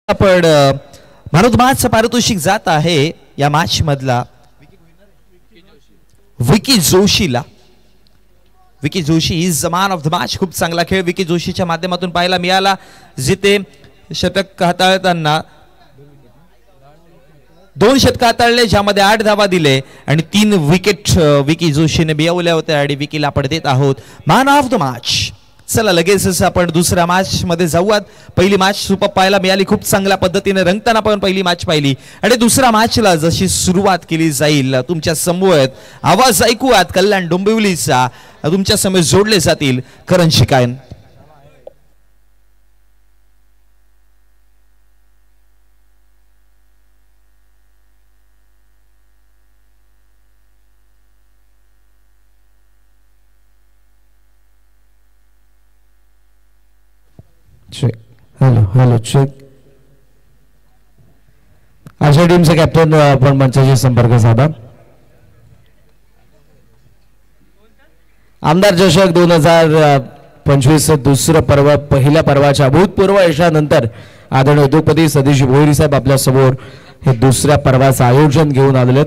आपण man of the मॅचचं पारितोषिक जात आहे या मॅच मधला विकी जोशीला. Vicky Joshi is the man of the match. खूप चांगला खेळ विकी जोशीच्या माध्यमातून पाहायला मिळाला, जिथे शतक हाताळताना 2 शतक हाताळले, ज्यामध्ये 8 धावा दिले आणि 3 विकेट विकी जोशीने बियावल्या होत्या आणि विकीला आपण देत आहोत मॅन ऑफ द मॅच. चला लगेच आपण दुसऱ्या मॅच मध्ये जाऊयात. पहिली मॅच सुपर पाहायला मिळाली, खूप चांगल्या पद्धतीने रंगताना पण पहिली मॅच पाहिली आणि दुसऱ्या मॅचला जशी सुरुवात केली जाईल तुमच्या समोर आवाज ऐकूयात कल्याण डोंबिवलीचा. तुमच्या समोर जोडले जातील करण शिकायन. Hello hello check. अशा टीमचे कॅप्टन आपण मंचाशी संपर्क साधा. आमदार चषक 2025 दुसरं पर्व, पहिल्या पर्वाच्या भूतपूर्व यशानंतर आदरणीय उद्योगपती सतीश भोईर साहेब आपल्या समोर हे दुसऱ्या पर्वाचं आयोजन घेऊन आलेले.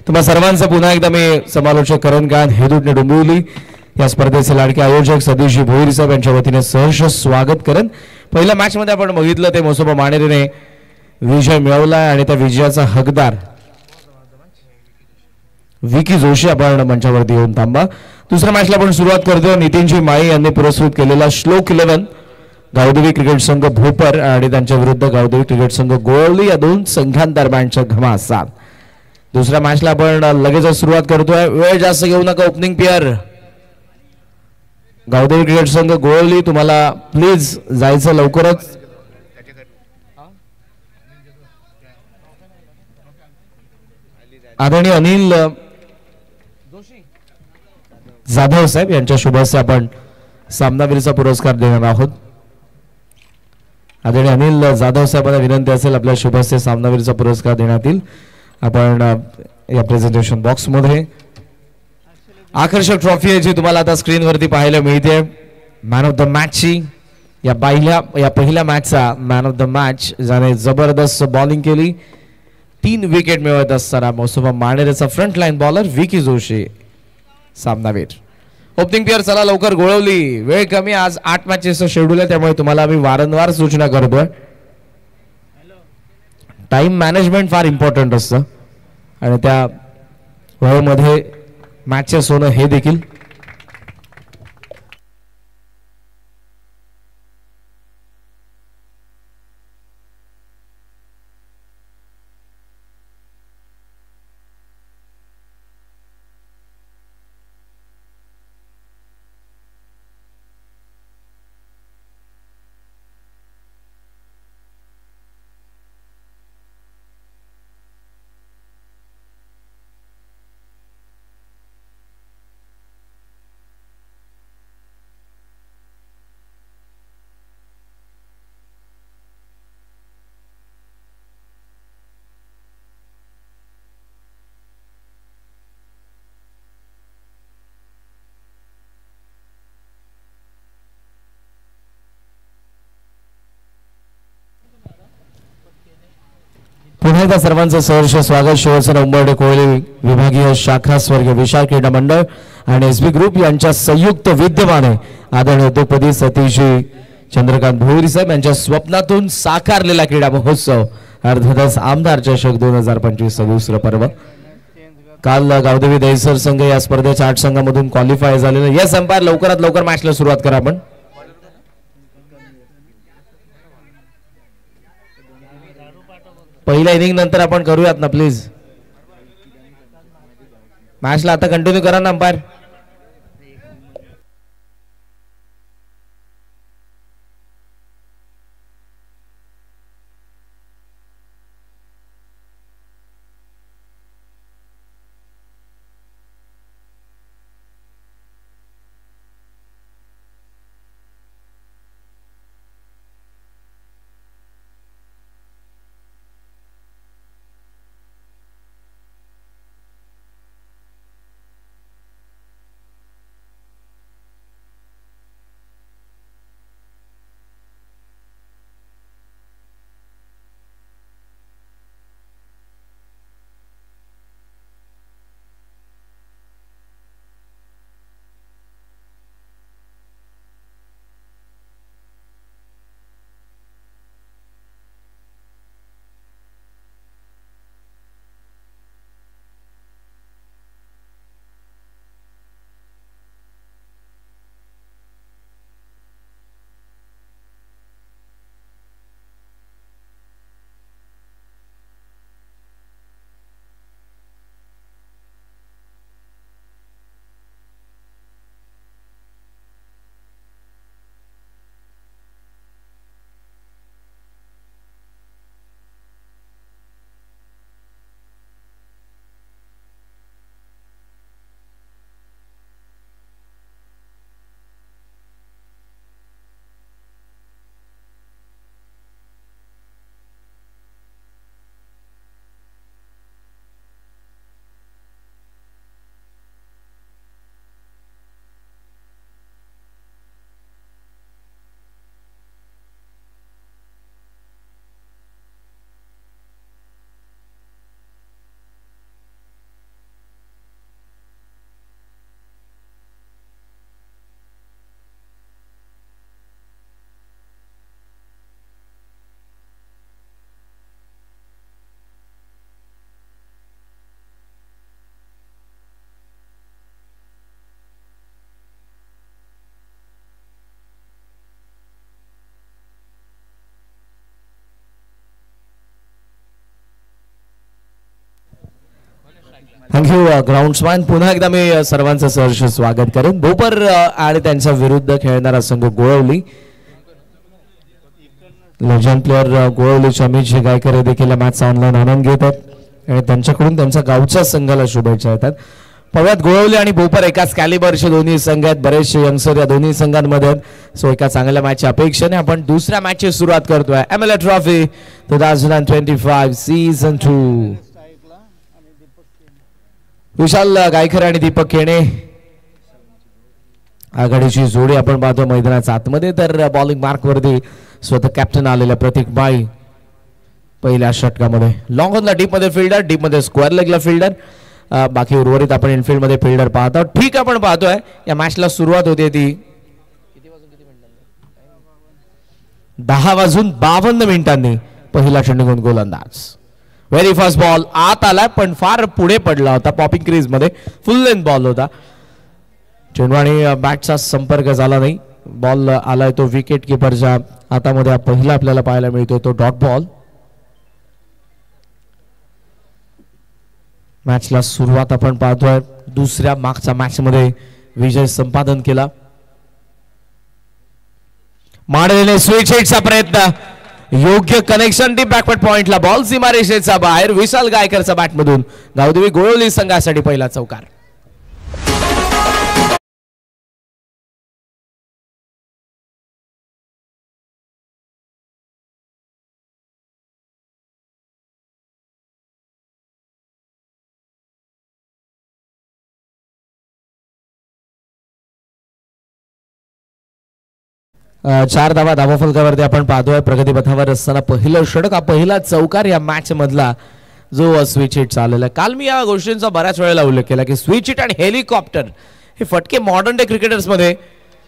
तुम्हा सर्वांचं पुन्हा एकदा मी समालोचक करण गान हेदुटणे डोंबिवली या स्पर्धेचे लाडके आयोजक सतीश भोईर साहेब यांच्या वतीने सहर्ष स्वागत करण. पहिल्या मॅच मध्ये आपण बघितलं ते मोसोबा मानेरेने विजय मिळवला आणि त्या विजयाचा हकदार विकी जोशी आपण मंचावरती येऊन थांबा. दुसऱ्या मॅचला आपण सुरुवात करतोय. नितीनजी माळी यांनी पुरस्कृत केलेला श्लोक 11 गावदेवी क्रिकेट संघ भोपर आणि त्यांच्या विरुद्ध गावदेवी क्रिकेट संघ गोळवली या 2 संघांदरम्यानच्या घमासान. दुसऱ्या मॅचला आपण लगेच सुरुवात करतोय. वेळ जास्त घेऊ नका. ओपनिंग पेअर गावदेवी क्रिकेट संघ गोळवली, तुम्हाला प्लीज जायचं लवकरच. आदरणीय अनिल जाधव साहेब यांच्या शुभ हस्ते आपण सामनावीरचा पुरस्कार देणार आहोत. आदरणीय अनिल जाधव साहेबांना विनंती असेल आपल्या शुभ हस्ते सामनावीरचा पुरस्कार देण्यात येईल. आपण या प्रेझेंटेशन बॉक्स मध्ये आकर्षक ट्रॉफी आहे जी तुम्हाला आता स्क्रीनवरती पाहायला मिळते. मॅन ऑफ द मॅचची या पहिल्या मॅचचा मॅन ऑफ द मॅच ज्याने जबरदस्त बॉलिंग केली, 3 विकेट मिळवत असताना मोसोबा मानेरेचा front line bowler Vicky Joshi सामनावीर. ओपनिंग पेअर चला लवकर गोळवली. वेळ कमी, आज 8 मॅचेसचं शेड्यूल आहे, त्यामुळे तुम्हाला आम्ही वारंवार सूचना करतोय. टाइम मॅनेजमेंट फार इम्पॉर्टंट असतं आणि त्या वयामध्ये मॅचेस होणं हे देखील. पुन्हा एकदा सर्वांचं सहर्ष स्वागत. शिवसेना उंबर्डे कोळी विभागीय शाखा स्वर्गीय विशाल क्रीडा मंडळ आणि एसबी ग्रुप यांच्या संयुक्त विद्यमाने आदरणीय उद्योगपती सतीश चंद्रकांत भोईर साहेब यांच्या स्वप्नातून साकारलेला क्रीडा महोत्सव अर्थातच आमदार चषक 2025 दुसरं पर्व. काल गावदेवी दहिसर संघ या स्पर्धेच्या 8 संघांमधून क्वालिफाय झालेले. यस अंपायर, लवकरात लवकर मॅचला सुरुवात करा. आपण पहिल्या इनिंग नंतर आपण करूयात ना प्लीज. मॅचला आता कंटिन्यू करा ना अंपायर. ग्राउंड्समॅन. पुन्हा एकदा मी सर्वांचं सहर्ष स्वागत करेन. भोपर आणि त्यांच्या विरुद्ध खेळणारा संघ गोळवली. लेजंड प्लेअर गोळवलीचे अमित गायकर देखील मॅचचा ऑनलाईन आनंद घेत आहेत आणि त्यांच्याकडून त्यांच्या गावच्या संघाला शुभेच्छा येतात. पव्यात गोळवली आणि भोपर एकाच कॅलिबरचे दोन्ही संघ आहेत. बरेचसे यंगस्टर या दोन्ही संघांमध्ये आहेत. सो एका चांगल्या मॅचच्या अपेक्षेने आपण दुसऱ्या मॅचची सुरुवात करतोय. MLS trophy 2025 season 2. विशाल गायकर आणि दीपक केणे आघाडीची जोडी आपण पाहतो मैदानाच्या आतमध्ये. तर बॉलिंग मार्क वरती स्वतः कॅप्टन आलेल्या प्रतीक बाई पहिल्या षटकामध्ये. लॉंग ऑन ला डीप मध्ये फिल्डर, डीप मध्ये स्क्वेअर लेगला फिल्डर, बाकी उर्वरित आपण इनफिल्ड मध्ये फिल्डर पाहतो. ठीक आपण पाहतोय या मॅचला सुरुवात होते ती 10:52 पहिला चेंडू गोलंदाज. व्हेरी फर्स्ट बॉल आत आला पण फार पुढे पडला होता. पॉपिंग क्रीज मध्ये फुल लेंथ बॉल होता. चेंडू आणि बॅटचा संपर्क झाला नाही. बॉल आलाय तो विकेट किपरच्या हातामध्ये. पहिला आपल्याला पाहायला मिळतोय तो डॉट बॉल. मॅचला सुरुवात आपण पाहतोय. दुसऱ्या मागच्या मॅच मध्ये विजय संपादन केला. माडलेने स्विच हिटचा प्रयत्न, योग्य कनेक्शन डीप बॅकवर्ड पॉइंटला. बॉल सीमारेषेचा बाहेर. विशाल गायकरचा बॅटमधून गावदेवी गोळवली संघासाठी पहिला चौकार. चार धावा फलकावरती आपण पाहतोय. प्रगतीपथावर असताना पहिलं षटक, पहिला चौकार या मॅच मधला जो स्विच हिट चाललेला आहे. काल मी या गोष्टींचा बऱ्याच वेळेला उल्लेख केला की स्विच हिट आणि हेलिकॉप्टर हे फटके मॉडर्न डे क्रिकेटर्स मध्ये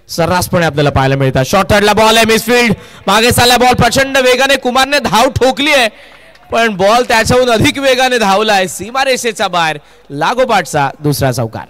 सर्रासपणे आपल्याला पाहायला मिळतात. शॉर्ट थर्डला बॉल आहे, मिसफील्ड. मागे चालला बॉल प्रचंड वेगाने. कुमारने धाव ठोकली आहे पण बॉल त्याच्याहून अधिक वेगाने धावलाय. सीमारेषेच्या बाहेर. लागोपाठचा दुसरा चौकार.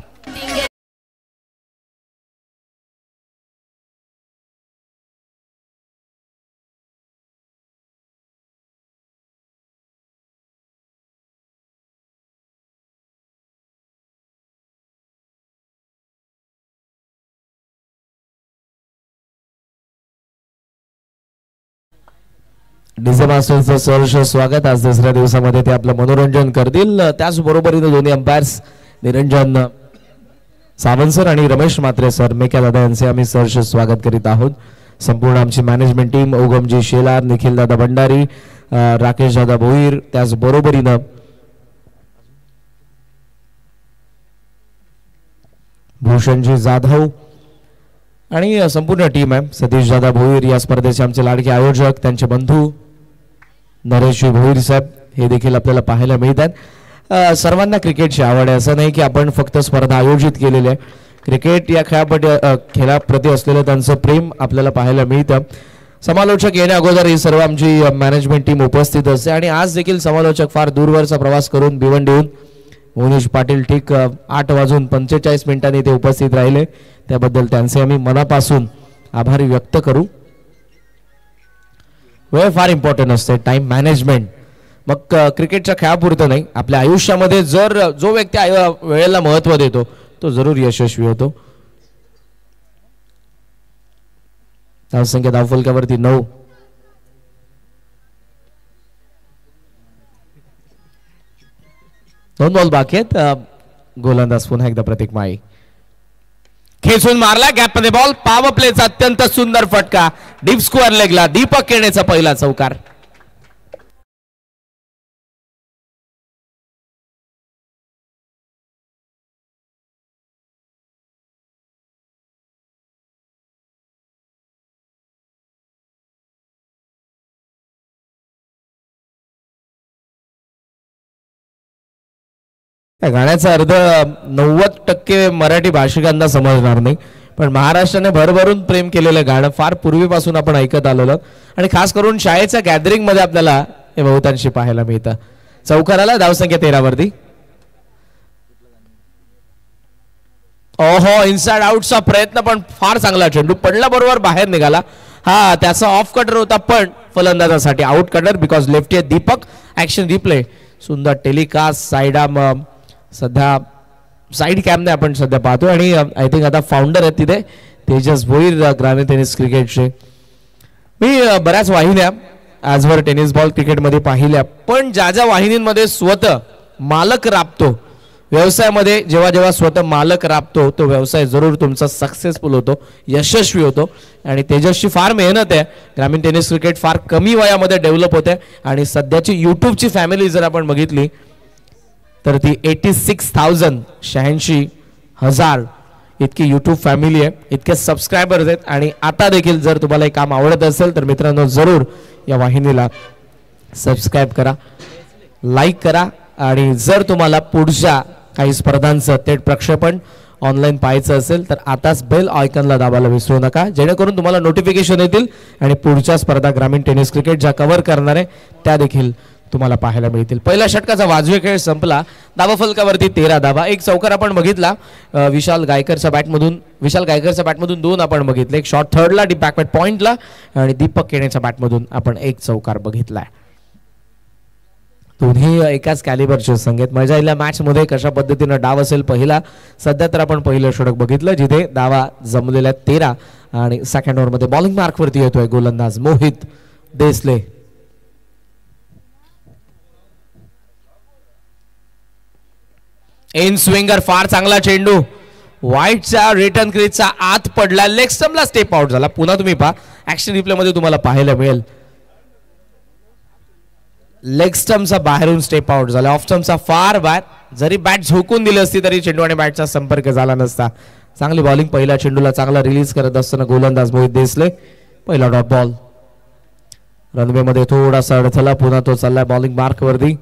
डीजे मास्टर्सचं सहर्ष स्वागत. आज दुसऱ्या दिवसामध्ये ते आपलं मनोरंजन करतील. त्याचबरोबरीने दोन्ही अंपायर्स निरंजन सावंत सर आणि रमेश म्हात्रे सर, मेक्या दादा यांचे आम्ही सहर्ष स्वागत करीत आहोत. संपूर्ण आमची मॅनेजमेंट टीम, ओगमजी शेलार, निखिल दादा भंडारी, राकेश दादा भोईर, त्याचबरोबरीनं भूषणजी जाधव आणि संपूर्ण टीम आहे. सतीश दादा भोईर या स्पर्धेचे आमचे लाडके आयोजक, त्यांचे बंधू नरेश भोईर साहेब हे देखील आपल्याला पाहायला मिळतात. सर्वांना क्रिकेटची आवड आहे. असं नाही की आपण फक्त स्पर्धा आयोजित केलेली आहे. क्रिकेट या खेळाप्रती असलेलं त्यांचं प्रेम आपल्याला पाहायला मिळतं. समालोचक येण्या अगोदर ही सर्व आमची मॅनेजमेंट टीम उपस्थित असते आणि आज देखील समालोचक फार दूरवरचा प्रवास करून भिवंडीहून मोनीश पाटील ठीक 8:45 ते उपस्थित राहिले. त्याबद्दल त्यांचे आम्ही मनापासून आभारी व्यक्त करू. वेळ फार इम्पॉर्टंट असते, टाइम मॅनेजमेंट. मग क्रिकेटच्या खेळापुरतं नाही, आपल्या आयुष्यामध्ये जर जो व्यक्ती वेळेला महत्त्व देतो तो जरूर यशस्वी होतो. धावसंख्या धावफलकावरती 9. दोन बॉल बाकी आहेत. गोलंदाज पुन्हा एकदा प्रतीक माई. खेचून मारला गॅप मध्ये बॉल. पॉवर प्लेचा अत्यंत सुंदर फटका डीप स्क्वेअर लेगला. दीपक केणेचा पहिला चौकार. या गाण्याचा अर्थ 90% मराठी भाषिकांना समजणार नाही, पण महाराष्ट्राने भरभरून प्रेम केलेलं गाणं फार पूर्वीपासून आपण ऐकत आलेलो आणि खास करून शाळेच्या गॅदरिंग मध्ये आपल्याला हे बहुतांशी पाहायला मिळतं. चौकाराला धावसंख्या 13 वरती. ओहो, इनसाइड आउटचा प्रयत्न पण फार चांगला. चेंडू पडला बरोबर बाहेर निघाला. हा त्याचा ऑफ कटर होता पण फलंदाजासाठी out cutter because lefty Deepak. Action replay सुंदर टेलिकास्ट. साइड आर्म सध्या साईड कॅमने आपण सध्या पाहतो आणि आय थिंक आता फाउंडर आहेत तिथे तेजस भोईर ग्रामीण टेनिस क्रिकेटचे. मी बऱ्याच वाहिन्या आजवर टेनिस बॉल क्रिकेटमध्ये पाहिल्या, पण ज्या ज्या वाहिनींमध्ये स्वतः मालक राबतो व्यवसायामध्ये, जेव्हा जेव्हा स्वतः मालक राबतो तो व्यवसाय जरूर तुमचा सक्सेसफुल होतो, यशस्वी होतो. आणि तेजसची फार मेहनत आहे. ग्रामीण टेनिस क्रिकेट फार कमी वयामध्ये डेव्हलप होते आणि सध्याची यूट्यूबची फॅमिली जर आपण बघितली तर ती 86,000 इतकी यूट्यूब फॅमिली आहे, इतके सबस्क्रायबर्स आहेत. आणि आता देखील जर तुम्हाला हे काम आवडत असेल तर मित्रांनो जरूर या वाहिनीला सबस्क्राईब करा, लाईक करा. आणि जर तुम्हाला पुढच्या काही स्पर्धांचं थेट प्रक्षेपण ऑनलाईन पाहायचं असेल तर आताच बेल आयकॉनला दाबायला विसरू नका, जेणेकरून तुम्हाला नोटिफिकेशन येतील आणि पुढच्या स्पर्धा ग्रामीण टेनिस क्रिकेट ज्या कव्हर करणार आहे त्या देखील तुम्हाला पाहायला मिळतील. पहिल्या षटकाचा वाजवी खेळ संपला. धावाफलकावरती 13 धावा. एक चौकार आपण बघितला विशाल गायकरच्या बॅटमधून 2 आपण बघितले. एक शॉट थर्डला, डीप बॅकवर्ड पॉइंटला आणि दीपक केणेच्या बॅटमधून आपण एक चौकार बघितलाय. दोन्ही एकाच कॅलिबरचे संघ आहेत. मजा येईल मॅच मध्ये कशा पद्धतीनं डाव असेल पहिला. सध्या तर आपण पहिलं षटक बघितलं जिथे धावा जमलेल्या 13 आणि सेकंड ओव्हर मध्ये बॉलिंग मार्क वरती येतोय गोलंदाज मोहित देसले. इन स्विंगर फार चांगला चेंडू वाईटच्या रिटर्न क्रीजचा आत पडला, लेग स्टंपला स्टेप आउट झाला. पुन्हा तुम्ही पहा ऍक्शन रिप्ले मध्ये तुम्हाला पाहायला मिळेल लेग स्टंपचा बाहेरून स्टेप आउट झाला. ऑफ स्टंपचा फार बाहेर, जरी बॅट झोकून दिली असती तरी चेंडू आणि बॅटचा संपर्क झाला नसता. चांगली बॉलिंग, पहिल्या चेंडूला चांगला रिलीज करत असताना गोलंदाज मोहित देसले. पहिला डॉट बॉल रनवे मध्ये थोडासा अडथळा, पुन्हा तो चाललाय बॉलिंग मार्क वरती.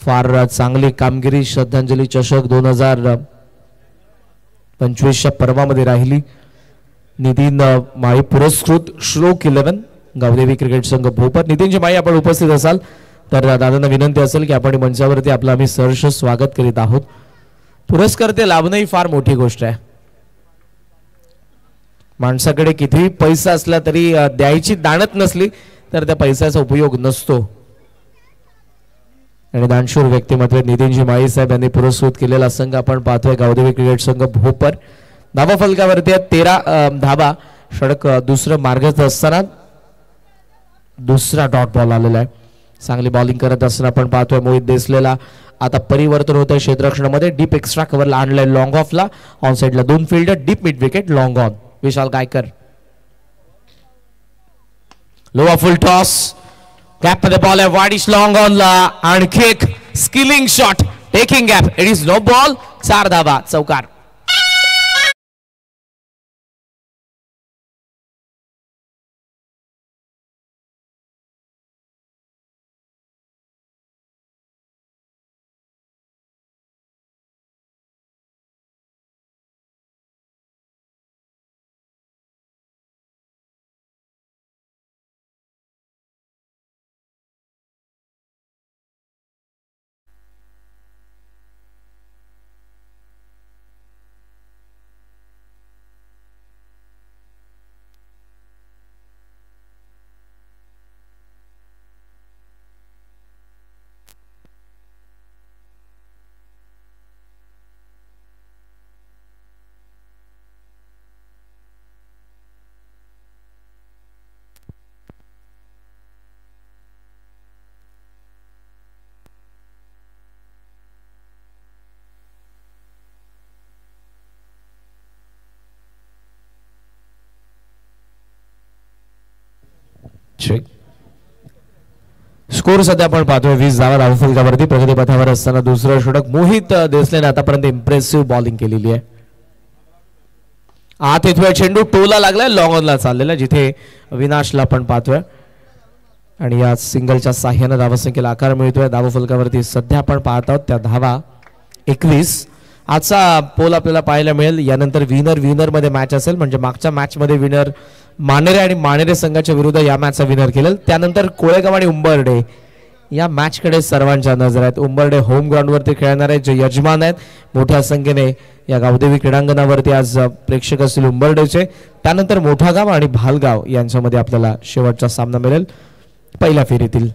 फार चांगली कामगिरी श्रद्धांजली चषक 2025च्या पर्वामध्ये राहिली. नितीन माळी पुरस्कृत श्लोक 11 गावदेवी क्रिकेट संघ भोपर. नितीनजी माळी आपण उपस्थित असाल तर दादांना विनंती असेल की आपण मंचावरती आपलं आम्ही सहर्ष स्वागत करीत आहोत. पुरस्कार ते लाभणं ही फार मोठी गोष्ट आहे. माणसाकडे कितीही पैसा असला तरी द्यायची दाणत नसली तर त्या पैशाचा उपयोग नसतो. आणि दानशूर व्यक्तिमत्व नितीनजी माळी साहेब यांनी पुरस्कृत केलेला संघ आपण पाहतोय गावदेवी क्रिकेट संघ भोपर. धावा फलकावरती 13 धावा. षटक दुसरं मार्गात असताना दुसरा डॉट बॉल आलेला आहे. चांगली बॉलिंग करत असताना आपण पाहतोय मोहित देसलेला आता परिवर्तन होतंय क्षेत्ररक्षणामध्ये. डीप एक्स्ट्रा कव्हरला आणलंय लॉंग ऑफला. ऑन साइडला 2 fielder, deep mid wicket, long on. Vishal Gaikar lower full toss, gap मध्ये बॉल आहे, वाडिश लॉंग ऑन ला आणखी एक स्किलिंग shot, taking gap, it is no ball. 4 धावा, चौकार. स्कोर सध्या आपण पाहतोय 20 धावा धावफलकावरती. प्रगती पथावर असताना दुसरं षटक मोहित देसलेने आतापर्यंत इम्प्रेसिव्ह बॉलिंग केलेली आहे. आत येतोय चेंडू, टोला लागलाय, लॉंग ऑनला चाललेला जिथे विनाशला आपण पाहतोय आणि या सिंगलच्या साह्याने धावसंख्येला आकार मिळतोय. धावफलकावरती सध्या आपण पाहत आहोत त्या धावा 21. आजचा पोल आपल्याला पाहायला मिळेल. यानंतर विनर मध्ये मॅच असेल, म्हणजे मागच्या मॅच मध्ये विनर मानेरे आणि मानेरे संघाच्या विरुद्ध या मॅचचा विनर केलेल. त्यानंतर कोळेगाव आणि उंबर्डे या मॅच कडे सर्वांच्या नजर आहेत. उंबर्डे होम ग्राउंड वरती खेळणार आहेत, जे यजमान आहेत. मोठ्या संख्येने या गावदेवी क्रीडांगणावरती आज प्रेक्षक असतील उंबर्डेचे. त्यानंतर मोठा गाव आणि भालगाव यांच्यामध्ये आपल्याला शेवटचा सामना मिळेल पहिल्या फेरीतील.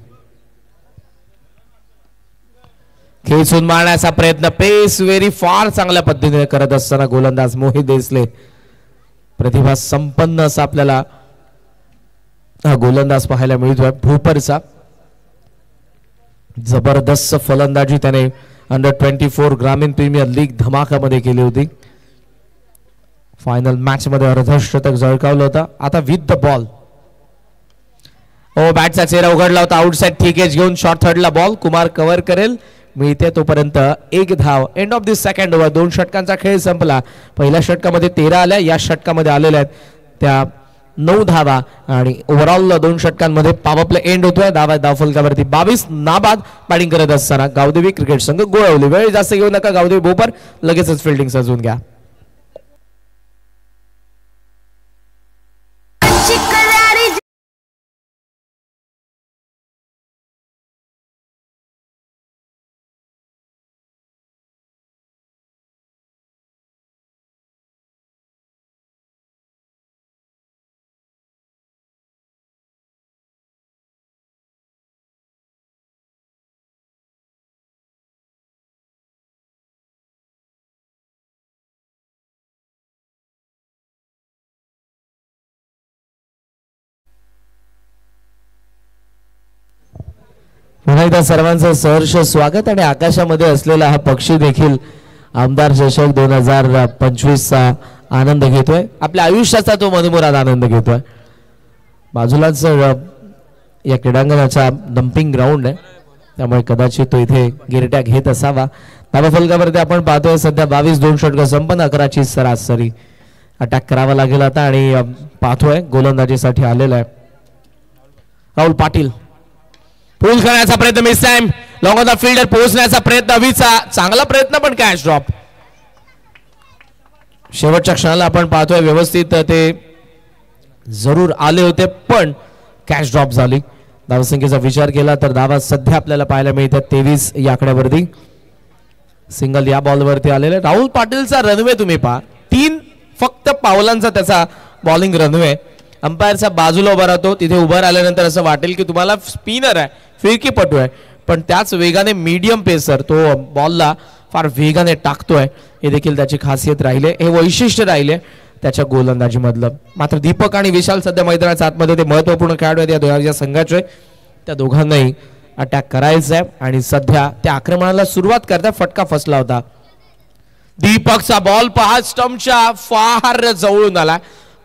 खेचून मारण्याचा प्रयत्न, पेस व्हेरी फार चांगल्या पद्धतीने करत असताना गोलंदाज मोहित देसले, प्रतिभा संपन्न असा आपल्याला हा गोलंदाज पाहायला मिळतोय भूपरचा. जबरदस्त फलंदाजी त्याने अंडर-24 ग्रामीण प्रीमियर लीग धमाकामध्ये केली होती. फायनल मॅच मध्ये अर्धशतक झळकावलं होतं. आता विथ द बॉल बॅटचा चेहरा उघडला होता. आउटसाइड ठीक एज घेऊन शॉर्ट थर्डला बॉल कुमार कव्हर करेल, मिळते तोपर्यंत एक धाव. End of the second over. 2 षटकांचा खेळ संपला. पहिल्या षटकामध्ये 13 आल्या, या षटकामध्ये आलेल्या आहेत त्या 9 धावा आणि ओव्हरऑल 2 षटकांमध्ये पॉवर प्ले एंड होतोय. धाव फलकावरती 22 नाबाद. बॅटिंग करत असताना गावदेवी क्रिकेट संघ गोळवली. वेळ जास्त घेऊ नका गावदेवी बोपर, लगेचच फिल्डिंग सजवून घ्या. पुन्हा एकदा सर्वांचं सहर्ष स्वागत. आणि आकाशामध्ये असलेला हा पक्षी देखील आमदार चषक 2025चा आनंद घेतोय. आपल्या आयुष्याचा तो मनमुराद आनंद घेतोय. बाजूलाच या क्रीडांगणाचा डम्पिंग ग्राउंड आहे, त्यामुळे कदाचित तो इथे गिरट्या घेत असावा. धावफलकावरती आपण पाहतोय सध्या 22 2 षटकं संपन्न, 11ची सरासरी. अटॅक करावा लागेल आता आणि पाहतोय गोलंदाजीसाठी आलेला आहे राहुल पाटील. पूल करण्याचा प्रयत्न, miss time. Long on the fielder पोहोचण्याचा प्रयत्न, हवीचा चांगला प्रयत्न पण कॅच ड्रॉप. शेवटच्या क्षणाला आपण पाहतोय व्यवस्थित ते जरूर आले होते पण कॅच ड्रॉप झाली. धावसंख्येचा विचार केला तर धावा सध्या आपल्याला पाहायला मिळतात 23 या आकड्यावरती. सिंगल या बॉलवरती आलेले. राहुल पाटीलचा रनवे तुम्ही पहा, 3 फक्त पावलांचा त्याचा बॉलिंग रनवे. अंपायरच्या बाजूला उभा राहतो, तिथे उभा राहिल्यानंतर असं वाटेल की तुम्हाला स्पिनर आहे, फिरकीपटू आहे, पण त्याच वेगाने मीडियम पेसर तो बॉलला फार वेगाने टाकतोय. हे देखील त्याची खासियत राहिले, हे वैशिष्ट्य राहिले त्याच्या गोलंदाजी मधलं. मात्र दीपक आणि विशाल सध्या मैदानाच्या आतमध्ये ते महत्वपूर्ण खेळाडू आहेत या दोघांच्या संघाचे. त्या दोघांनाही अटॅक करायचा आहे आणि सध्या त्या आक्रमणाला सुरुवात करता फटका फसला होता. दीपकचा बॉल पहा, स्टंपच्या फार जवळून आला.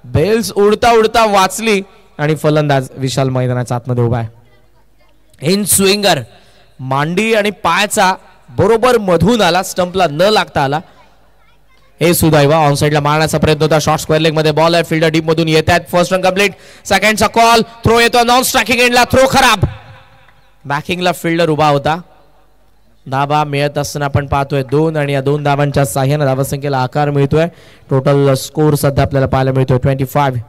बेल्स उडता उडता वाचली आणि फलंदाज विशाल मैदानाच्या आतमध्ये उभा आहे. इन स्विंगर मांडी आणि पायाचा बरोबर मधून आला, स्टंपला न लागता आला. हे सुदैवा. ऑन साइडला मारण्याचा प्रयत्न होता. शॉर्ट स्क्वेअर लेग मध्ये बॉल आहे, फिल्डर डीप मधून येत आहेत. First run complete. सेकंडचा कॉल, थ्रो येतो नॉन स्ट्रायकिंग एंडला, थ्रो खराब. बॅकिंगला फिल्डर उभा होता. धाबा मिळत असताना आपण पाहतोय 2 आणि या 2 धावांच्या साह्याने धावसंख्येला आकार मिळतोय. टोटल स्कोर सध्या आपल्याला पाहायला मिळतोय 25.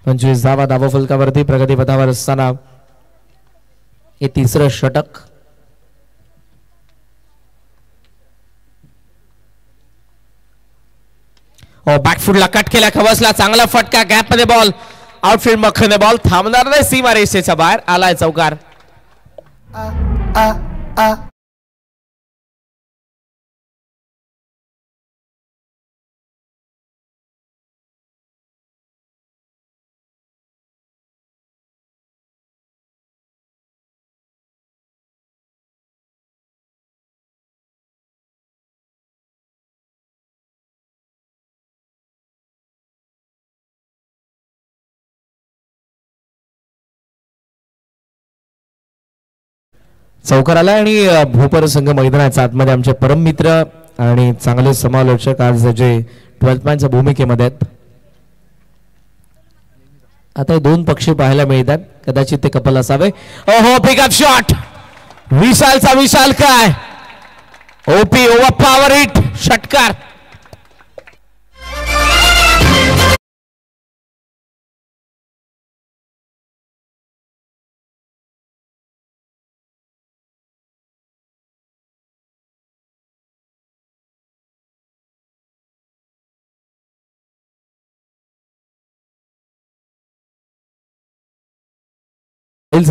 25 धावा धावफलकावरती प्रगतीपथावर असताना हे 3रं षटक. बॅकफुटला कट केला, खवसला, चांगला फटका, गॅप मध्ये बॉल, आउटफील्ड मखने बॉल थांबणार नाही, सीमा रेषेच्या बाहेर आलाय चौकार. चौकार आला आणि भोपर संघ मैदानाच्या आतमध्ये आमचे परम मित्र आणि चांगले समालोचक आज जे 12th मॅनच्या भूमिकेमध्ये आहेत. आता 2 पक्षी पाहायला मिळतात, कदाचित ते कपल असावे. ओहो, पिकअप शॉट विशालचा. विशाल काय ओपी ओव्हर पॉवर हिट, षटकार.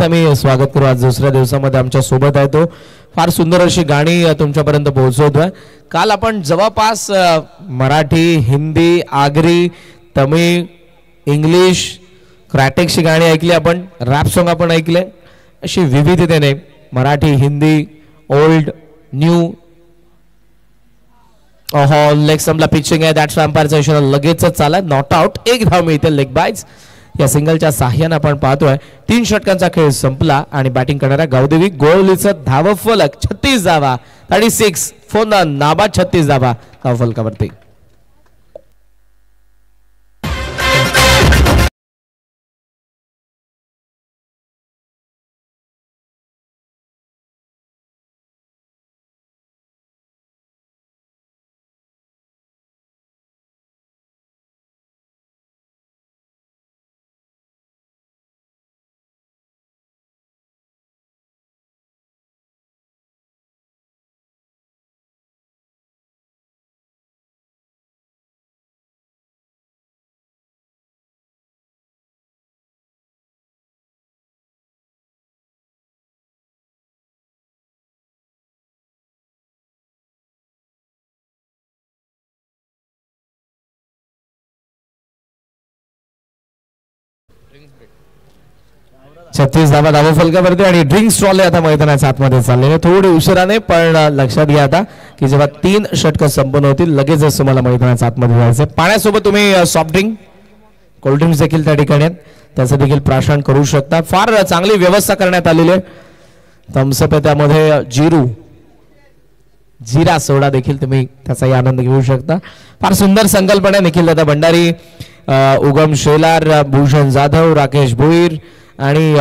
आम्ही स्वागत करू. आज दुसऱ्या दिवसामध्ये आमच्या सोबत आहे तो फार सुंदर अशी गाणी तुमच्यापर्यंत पोहोचवतोय. काल आपण जवळपास मराठी, हिंदी, आगरी, तमिळ, इंग्लिश, क्रॅटिकची गाणी ऐकली, आपण रॅप सॉन्ग आपण ऐकले. अशी विविधतेने मराठी, हिंदी, ओल्ड, न्यू. ओहो, लेग स्टंपला पिचिंग आहे. दॅट्स वॅम्पायरचा इशारा लगेचच चाला. Not out. एक धाव मिळते लेग बायज. या सिंगलच्या साह्याने आपण पाहतोय 3 षटकांचा खेळ संपला आणि बॅटिंग करणाऱ्या गावदेवी गोळवलीचं धाव फलक 36 धावा. 36 फोन नाबाद 36 धावा धाव फलकावरती. छत्तीस धावा धाव फलकावरती आणि ड्रिंक्स ट्रॉले आता मैदानाच्या आतमध्ये चाललेले. थोडे उशिराने, पण लक्षात घ्या आता की जेव्हा 3 षटकं संपन्न होतील लगेचच तुम्हाला मैदानाच्या आतमध्ये जायचं. पाण्यासोबत तुम्ही सॉफ्ट ड्रिंक, कोल्ड्रिंक्स देखील त्या ठिकाणी आहेत, त्याचं देखील प्राशन करू शकता. फार चांगली व्यवस्था करण्यात आलेली आहे. थम्सअप आहे, त्यामध्ये जिरा सोडा देखील तुम्ही त्याचाही आनंद घेऊ शकता. फार सुंदर संकल्पना. निखिल दादा भंडारी, उगम शेलार, भूषण जाधव, राकेश भोईर आणि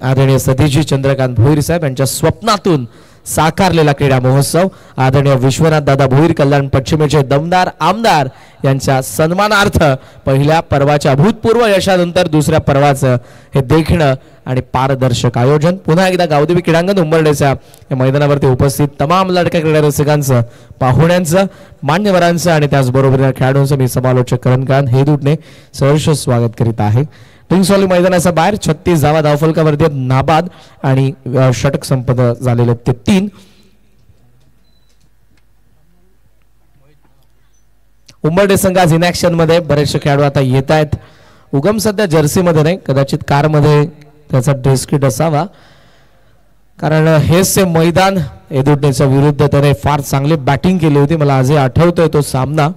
आदरणीय सतीजी चंद्रकांत भोईर साहेब यांच्या स्वप्नातून साकारलेला क्रीडा महोत्सव. आदरणीय विश्वनाथ दादा भोईर, कल्याण पश्चिमेचे दमदार आमदार यांच्या सन्मानार्थ पहिल्या पर्वाच्या अभूतपूर्व यशानंतर दुसऱ्या पर्वाचं हे देखणं आणि पारदर्शक आयोजन. पुन्हा एकदा गावदेवी क्रीडांगण उंबरड्याच्या या मैदानावरती उपस्थित तमाम लढक्या क्रीडा रसिकांचं, पाहुण्यांचं, मान्यवरांचं आणि त्याचबरोबर खेळाडूंचं मी समालोचक करणकांत हेदूटने सहर्ष स्वागत करीत आहे. ड्रिंक्सवाली मैदानाच्या बाहेर 36 धावा धावफलकावरती नाबाद आणि षटक संपन्न झालेले ते 3. उंबरडे संघ आज इनॅक्शन मध्ये. बरेचसे खेळाडू आता येत आहेत. उगम सध्या जर्सी मध्ये नाही, कदाचित कार मध्ये त्याचा ड्रेस किट असावा, कारण हेच ते मैदान एदुटनेच्या विरुद्ध त्याने फार चांगली बॅटिंग केली होती. मला आजही आठवतोय तो सामना.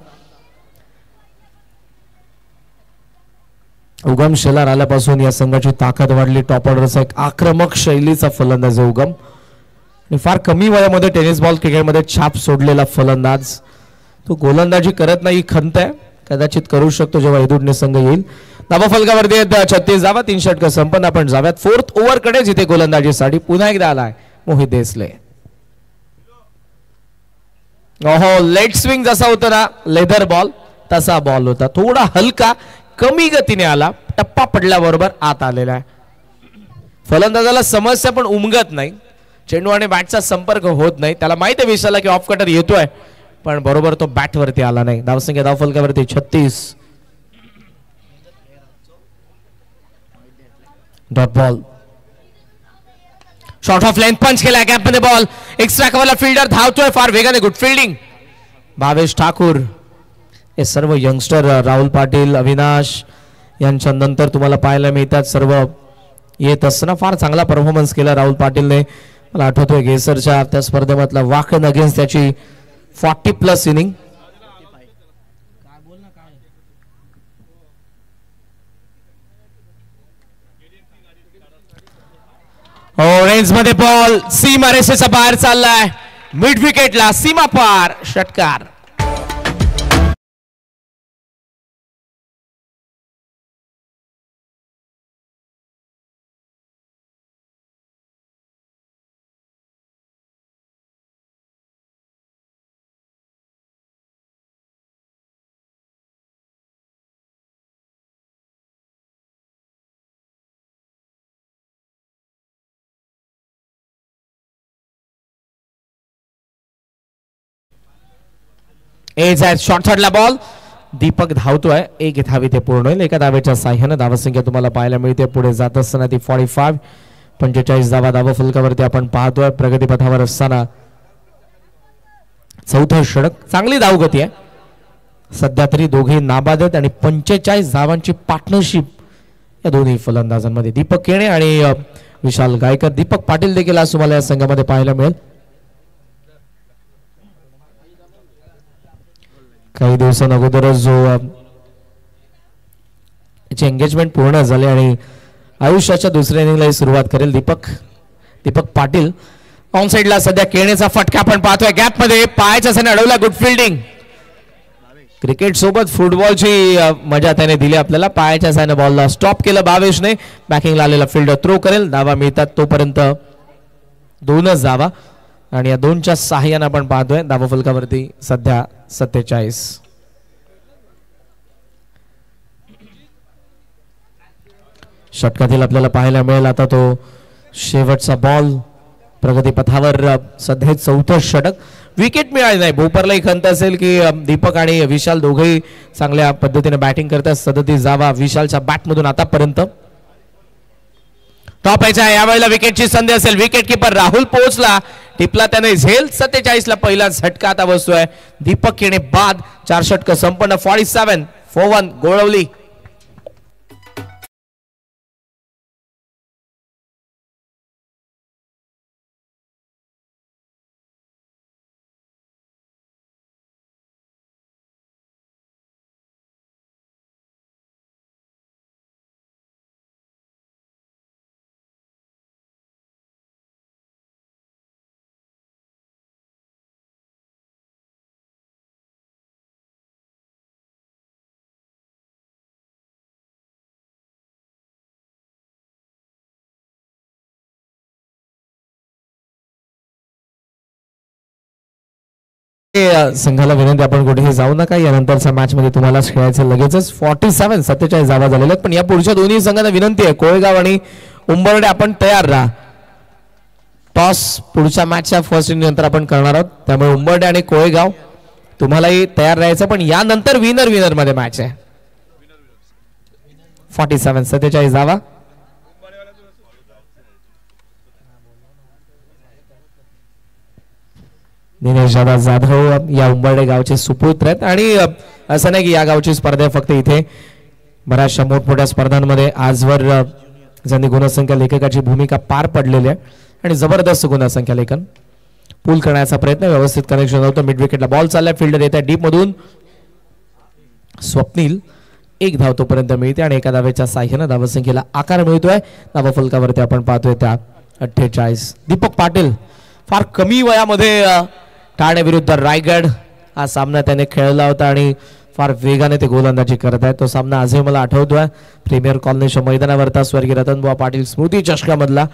उगम शेलार आल्यापासून या संघाची ताकद वाढली. टॉप ऑर्डरचा एक आक्रमक शैलीचा फलंदाज उगम आणि फार कमी वयामध्ये टेनिस बॉल क्रिकेटमध्ये छाप सोडलेला फलंदाज. तो गोलंदाजी करत नाही, खंत आहे, कदाचित करू शकतो जेव्हा एदुटने संघ येईल. धावफलकावरती 36 धावा, 3 षटकं संपन्न. आपण जाव्यात 4th ओव्हरकडे, जिथे गोलंदाजीसाठी पुन्हा एकदा आलाय मोहित देसले. ओहो, लेट स्विंग जसा होता ना लेदर बॉल तसा बॉल होता. थोडा हलका कमी गतीने आला, टप्पा पडल्याबरोबर आत आलेला आहे. फलंदाजाला समस्या पण उमगत नाही. चेंडू आणि बॅटचा संपर्क होत नाही. त्याला माहिती आहे विशाला की ऑफ कटर येतोय, पण बरोबर तो बॅट वरती आला नाही. धावसंख्या धावफलकावरती 36. Dot ball. Short of length punch केला गॅप मध्ये बॉल. एक्स्ट्रा कव्हरला फिल्डर धावतोय फार वेगाने. Good fielding. भावेश ठाकूर, हे सर्व यंगस्टर राहुल पाटील, अविनाश यांच्या नंतर तुम्हाला पाहायला मिळतात. सर्व येत असताना फार चांगला परफॉर्मन्स केला राहुल पाटीलने. मला आठवतोय गेसरच्या त्या स्पर्धेमधला वाकन अगेन्स्ट त्याची 40+ इनिंग. रेंज मध्ये बॉल सीमा रेषेच्या बाहेर चाललाय. मिड विकेटला सीमा पार षटकार. Short शॉटला ball. दीपक धावतोय. 1 धाव इथे पूर्ण होईल. एका धावेच्या साह्याने धावसंख्या तुम्हाला पाहायला मिळते. पुढे जात असताना ती 45. 45 धावा धावफलकावरती आपण पाहतोय प्रगतीपथावर असताना चौथं षटक. चांगली धावगती आहे सध्या तरी, दोघे नाबाद आहेत आणि 45 धावांची पार्टनरशिप या दोन्ही फलंदाजांमध्ये. दीपक केणे आणि विशाल गायकर. दीपक पाटील देखील आज तुम्हाला या संघामध्ये पाहायला मिळेल. काही दिवसांअगोदरच जो याची एंगेजमेंट पूर्ण झाली आणि आयुष्याच्या दुसऱ्या इनिंगला सुरुवात करेल दीपक पाटील. ऑन साइडला सध्या केणेचा फटका आपण पाहतोय गॅप मध्ये, पायाच्या साने अडवला. Good fielding. क्रिकेट सोबत फुटबॉलची मजा त्याने दिली आपल्याला. पायाच्या साने बॉलला स्टॉप केलं भावेशने. बॅकिंगला आलेला फिल्डर थ्रो करेल. धावा मिळतात तोपर्यंत 2च धावा आणि या 2च्या सहाय्याने आपण पाहतोय धावफलकावरती सध्या 47. षटकातील आपल्याला पाहायला मिळेल आता तो शेवटचा बॉल. प्रगतीपथावर सध्या 4थं षटक. विकेट मिळाली नाही. भोपरलाही खंत असेल की दीपक आणि विशाल दोघेही चांगल्या पद्धतीने बॅटिंग करतात. 37 धावा विशालच्या बॅटमधून आतापर्यंत. टॉप याच्या यावेळेला विकेटची संधी असेल. विकेट किपर राहुल पोहोचला, टिपला त्याने झेल. 47 ला पहिला झटका आता बसतोय. दीपक केणे बाद. 4 षटक संपन्न. 47 for 1 गोळवली. संघाला विनंती आपण कुठेही जाऊ नका. यानंतरच्या मॅच मध्ये तुम्हाला खेळायचं लगेचच. 47 धावा झालेल्या आहेत. पण या पुढच्या दोन्ही संघांना विनंती आहे, कोळेगाव आणि उंबरडे आपण तयार राहा. टॉस पुढच्या मॅचच्या फर्स्ट इनिंग नंतर आपण करणार आहोत, त्यामुळे उंबरडे आणि कोळेगाव तुम्हालाही तयार राहायचं. पण यानंतर विनर मध्ये मॅच आहे. 47 धावा. दिनेश जाधव या उंबरडे गावचे सुपुत्र आहेत आणि असं नाही की या गावची स्पर्धा फक्त इथे. बऱ्याचशा मोठमोठ्या स्पर्धांमध्ये आजवर ज्यांनी गुणसंख्या लेखकाची भूमिका पार पडलेली आहे आणि जबरदस्त गुणसंख्या लेखन. पूल करण्याचा प्रयत्न, व्यवस्थित कनेक्शन होतं. मिड विकेटला बॉल चाललाय. फिल्डर येत आहे डीप मधून. स्वप्नील 1 धाव तोपर्यंत मिळते आणि एका धावेच्या साह्याने धावसंख्येला आकार मिळतोय. धावफलकावरती आपण पाहतोय त्या 48. दीपक पाटील फार कमी वयामध्ये ठाणे विरुद्ध रायगड हा सामना त्याने खेळला होता आणि फार वेगाने ते गोलंदाजी करत आहेत. तो सामना आजही मला आठवतोय. प्रीमियर कॉलनीच्या मैदानावरता स्वर्गीय रतनबुवा पाटील स्मृती चषकामधला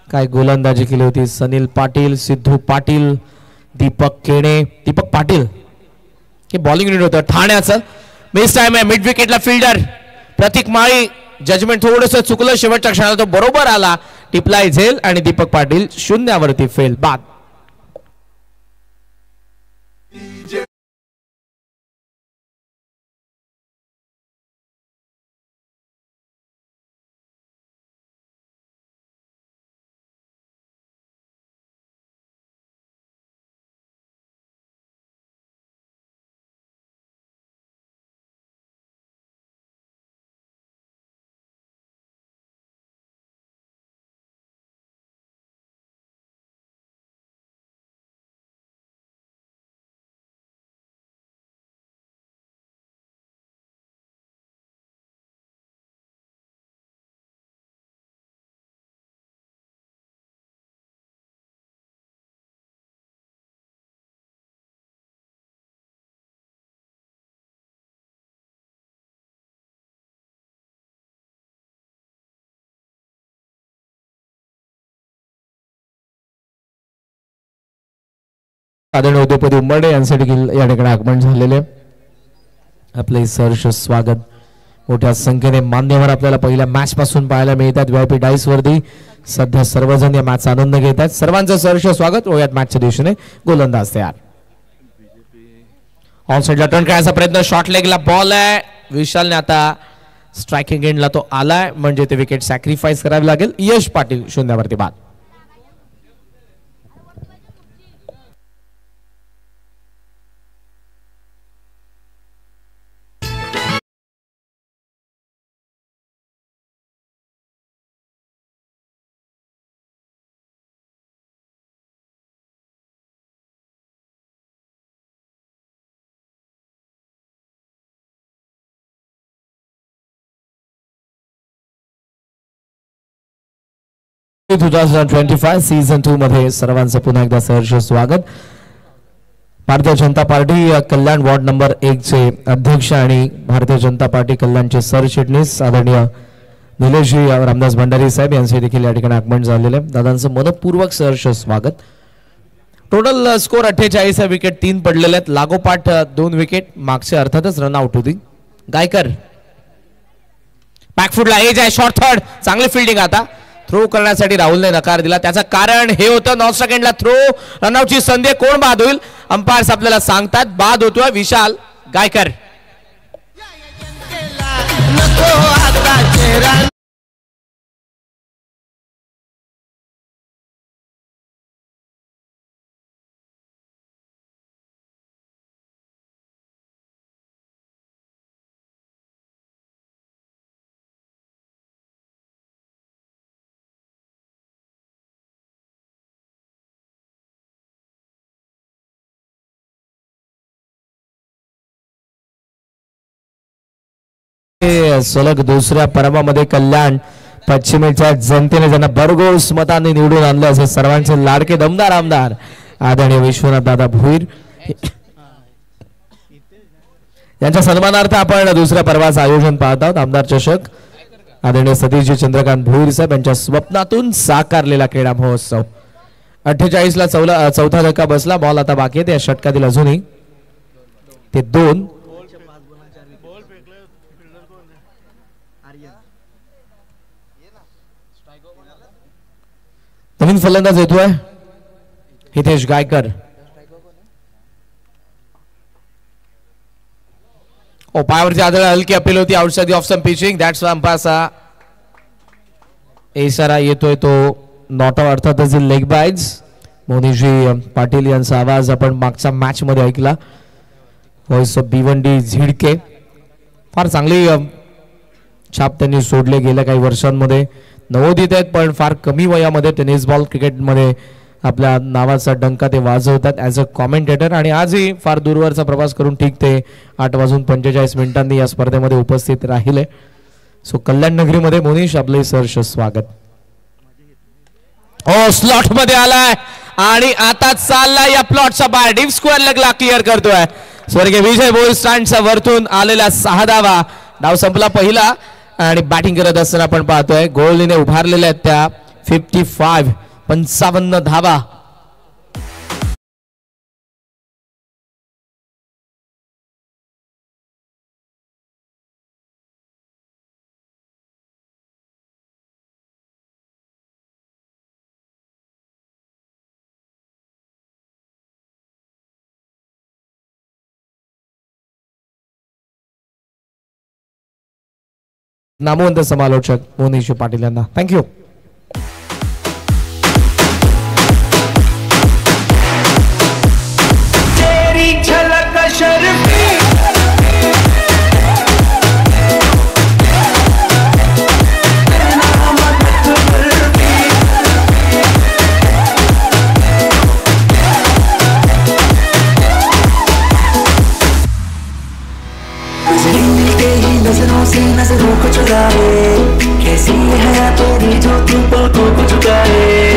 काय गोलंदाजी केली होती. सनील पाटील, सिद्धू पाटील, दीपक केणे. दीपक पाटील हे बॉलिंग युनिट होतं ठाण्याचं. मिस टाइम आहे. मिड विकेटला फिल्डर प्रतीक माळी. जजमेंट थोडंसं चुकलं. शेवटच्या क्षणाला तो बरोबर आला. टिपलाय झेल आणि दीपक पाटील 0वरती फेल बाद. आदरणीय उद्योगपती उंबरडे यांसाठी या ठिकाणी आगमन झालेले. आपले सहर्ष स्वागत. मोठ्या संख्येने मान्यवर आपल्याला पहिल्या मॅच पासून पाहायला मिळतात. VIP डाईस वरती सध्या सर्वजण या मॅचचा आनंद घेत आहेत. सर्वांचं सहर्ष स्वागत. वयात मॅचच्या दिवशीने गोलंदाज तयार. ऑन साइडला टर्न करायचा प्रयत्न. शॉर्ट लेगला बॉल आहे. विशालने आता स्ट्रायकिंग एंडला तो आलाय म्हणजे ते विकेट सॅक्रिफाईस करावी लागेल. यश पाटील 0 बाद. सीझन 2 मध्ये सर्वांचं पुन्हा एकदा सहर्ष स्वागत. भारतीय जनता पार्टी कल्याण वॉर्ड नंबर 1 चे अध्यक्ष आणि भारतीय जनता पार्टी कल्याणचे सरचिटणीस आदरणीय निलेशजी रामदास भंडारी साहेब यांचे देखील या ठिकाणी आगमन झालेले आहे. दादांचं मनपूर्वक सहर्ष स्वागत. टोटल स्कोर 48 आहे. विकेट 3 पडलेले आहेत. लागोपाठ 2 विकेट, मागचे अर्थातच रन आउट होती. गायकर बॅकफुटला एज आहे, शॉर्ट थर्ड, चांगली फिल्डिंग. आता थ्रो करण्यासाठी राहुलने नकार दिला. त्याचं कारण हे होतं 9 सेकंडला थ्रो रनआउटची संधी. कोण बाद होईल? अंपायर्स आपल्याला सांगतात बाद होतोय विशाल गायकर. सलग दुसऱ्या पर्वामध्ये कल्याण पश्चिमेच्या जनतेने ज्यांना भरघोस मतांनी निवडून आणलं असे सर्वांचे लाडके दमदार आमदार आदरणीय विश्वनाथ दादा भोईर यांच्या सन्मानार्थ आपण दुसऱ्या पर्वाचं आयोजन पाहत आहोत. आमदार चषक आदरणीय सतीशजी चंद्रकांत भोईर साहेब यांच्या स्वप्नातून साकारलेला क्रीडा महोत्सव. 48 ला चौथा धक्का बसला. बॉल आता बाकी आहे. त्या षटकातील अजूनही ते 2 नवीन फलंदाज येतोय हितेश गायकर. पायावरची आदळ हलकी अपील होती. Outside the off stump pitching. That's अंपायरचा इशारा येतोय तो नॉट आउट, अर्थातच लेग बाईज. मोनीजी पाटील यांचा आवाज आपण मागच्या मॅच मध्ये ऐकला. Voice of B1D झिडके. फार चांगली छाप त्यांनी सोडले गेल्या काही वर्षांमध्ये. नवोदित आहेत पण फार कमी वयामध्ये टेनिस बॉल क्रिकेटमध्ये आपल्या नावाचा डंका ते वाजवतात ॲज अ कॉमेंटेटर. आणि आजही फार दूरवरचा प्रवास करून ठीक ते 8:45 या स्पर्धेमध्ये उपस्थित राहिले. सो कल्याण नगरीमध्ये मोनीश आपले सहर्ष स्वागत. स्लॉट मध्ये आलाय आणि आता चाललाय या प्लॉटचा बाहेर. डीप स्क्वेअर लगला क्लिअर करतोय स्वर्गीय विजय भोईर. स्टँडचा वरतून आलेला 6 धावा. डाव संपला पहिला आणि बॅटिंग करत असताना आपण पाहतोय गोळीने उभारलेल्या आहेत त्या 55 धावा. नामवंत समालोचक मोनीश पाटील यांना थँक्यू. नजरों को चुराए कैसी है तेरी जो तू पलकों को झुकाए.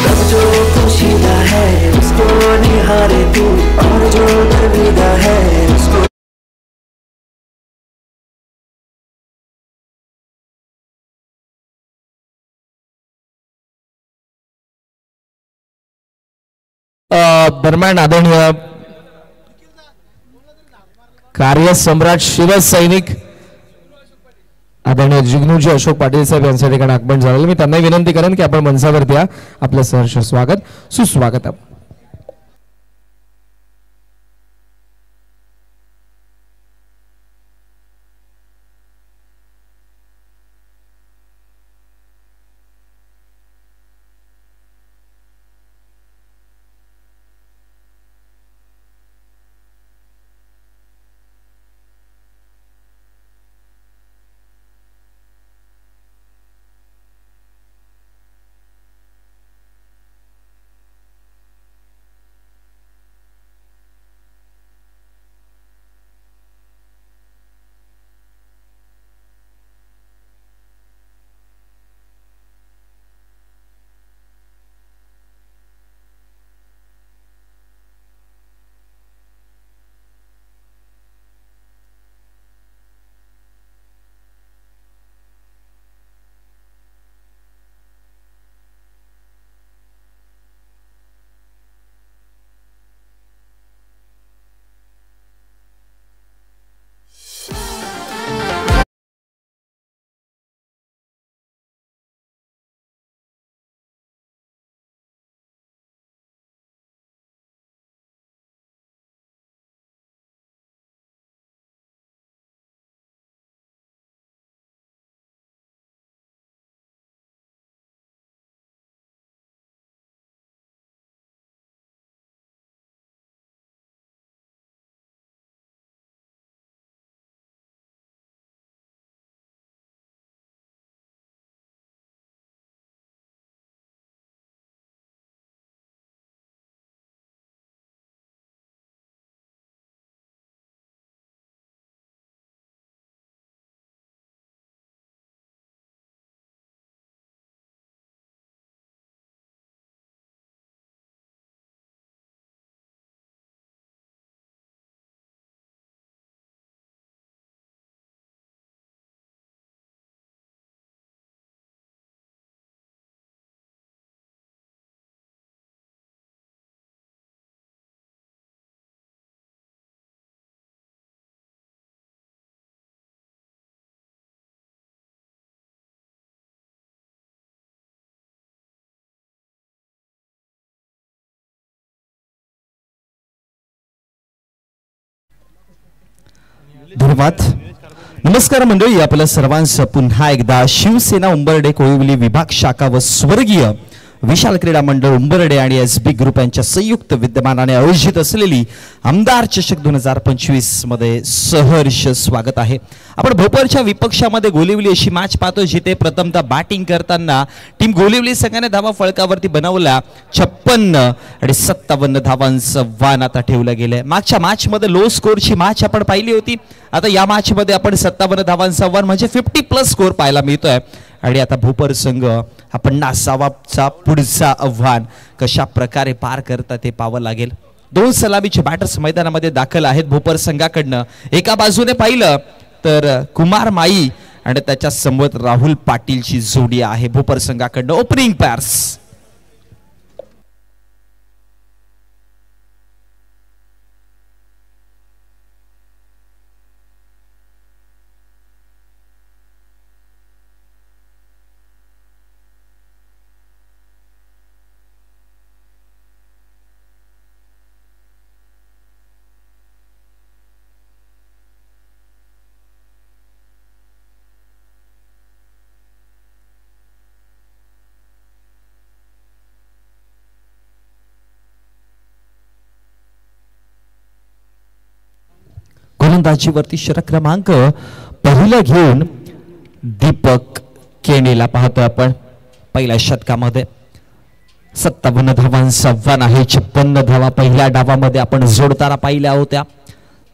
तब जो खुशीदा है उसको निहारे तू और जो दरवीदा है उसको. दरम्यान आदरणीय कार्यसम्राट शिवसैनिक आदरणीय जिग्नूजी अशोक पाटील साहेब यांच्या ठिकाणी आगमन झालेलं. मी त्यांना विनंती करेन की आपण मंचावरती या. आपलं सहर्ष स्वागत सुस्वागत. धन्यवाद. नमस्कार मंडळी, आपल्या सर्वांचं पुन्हा एकदा शिवसेना उंबरडे कोळिवली विभाग शाखा व स्वर्गीय विशाल क्रीडा मंडळ उंबरडे आणि SB ग्रुप यांच्या संयुक्त विद्यमानाने आयोजित असलेली आमदार चषक 2025 मध्ये सहर्ष स्वागत आहे. आपण भोपरच्या विपक्षामध्ये गोलिवली अशी मॅच पाहतो, जिथे प्रथमतः बॅटिंग करताना टीम गोलिवली संघाने धावा फळकावरती बनवल्या 56 आणि 57 धावांचं आव्हान आता ठेवलं गेलंय. मागच्या मॅच मध्ये लो स्कोरची मॅच आपण पाहिली होती. आता या मॅच मध्ये आपण 57 धावांचं आव्हान म्हणजे 50+ स्कोर पाहायला मिळतोय. आणि आता भोपर संघ हा 50चा पुढचा आव्हान कशा प्रकारे पार करतात ते पाहावं लागेल. 2 सलामीचे बॅटर्स मैदानामध्ये दाखल आहेत भोपर संघाकडनं. एका बाजूने पाहिलं तर कुमार माई आणि त्याच्या समोर राहुल पाटीलची जोडी आहे भोपर संघाकडनं. ओपनिंग पॅर्स गोलंदाजीवरती षटक क्रमांक पहिला घेऊन दीपक केणेला पाहतोय आपण. पहिल्या षटकामध्ये 57 धावांचं आव्हान आहे. 56 धावा पहिल्या डावामध्ये आपण जोडताना पाहिल्या होत्या.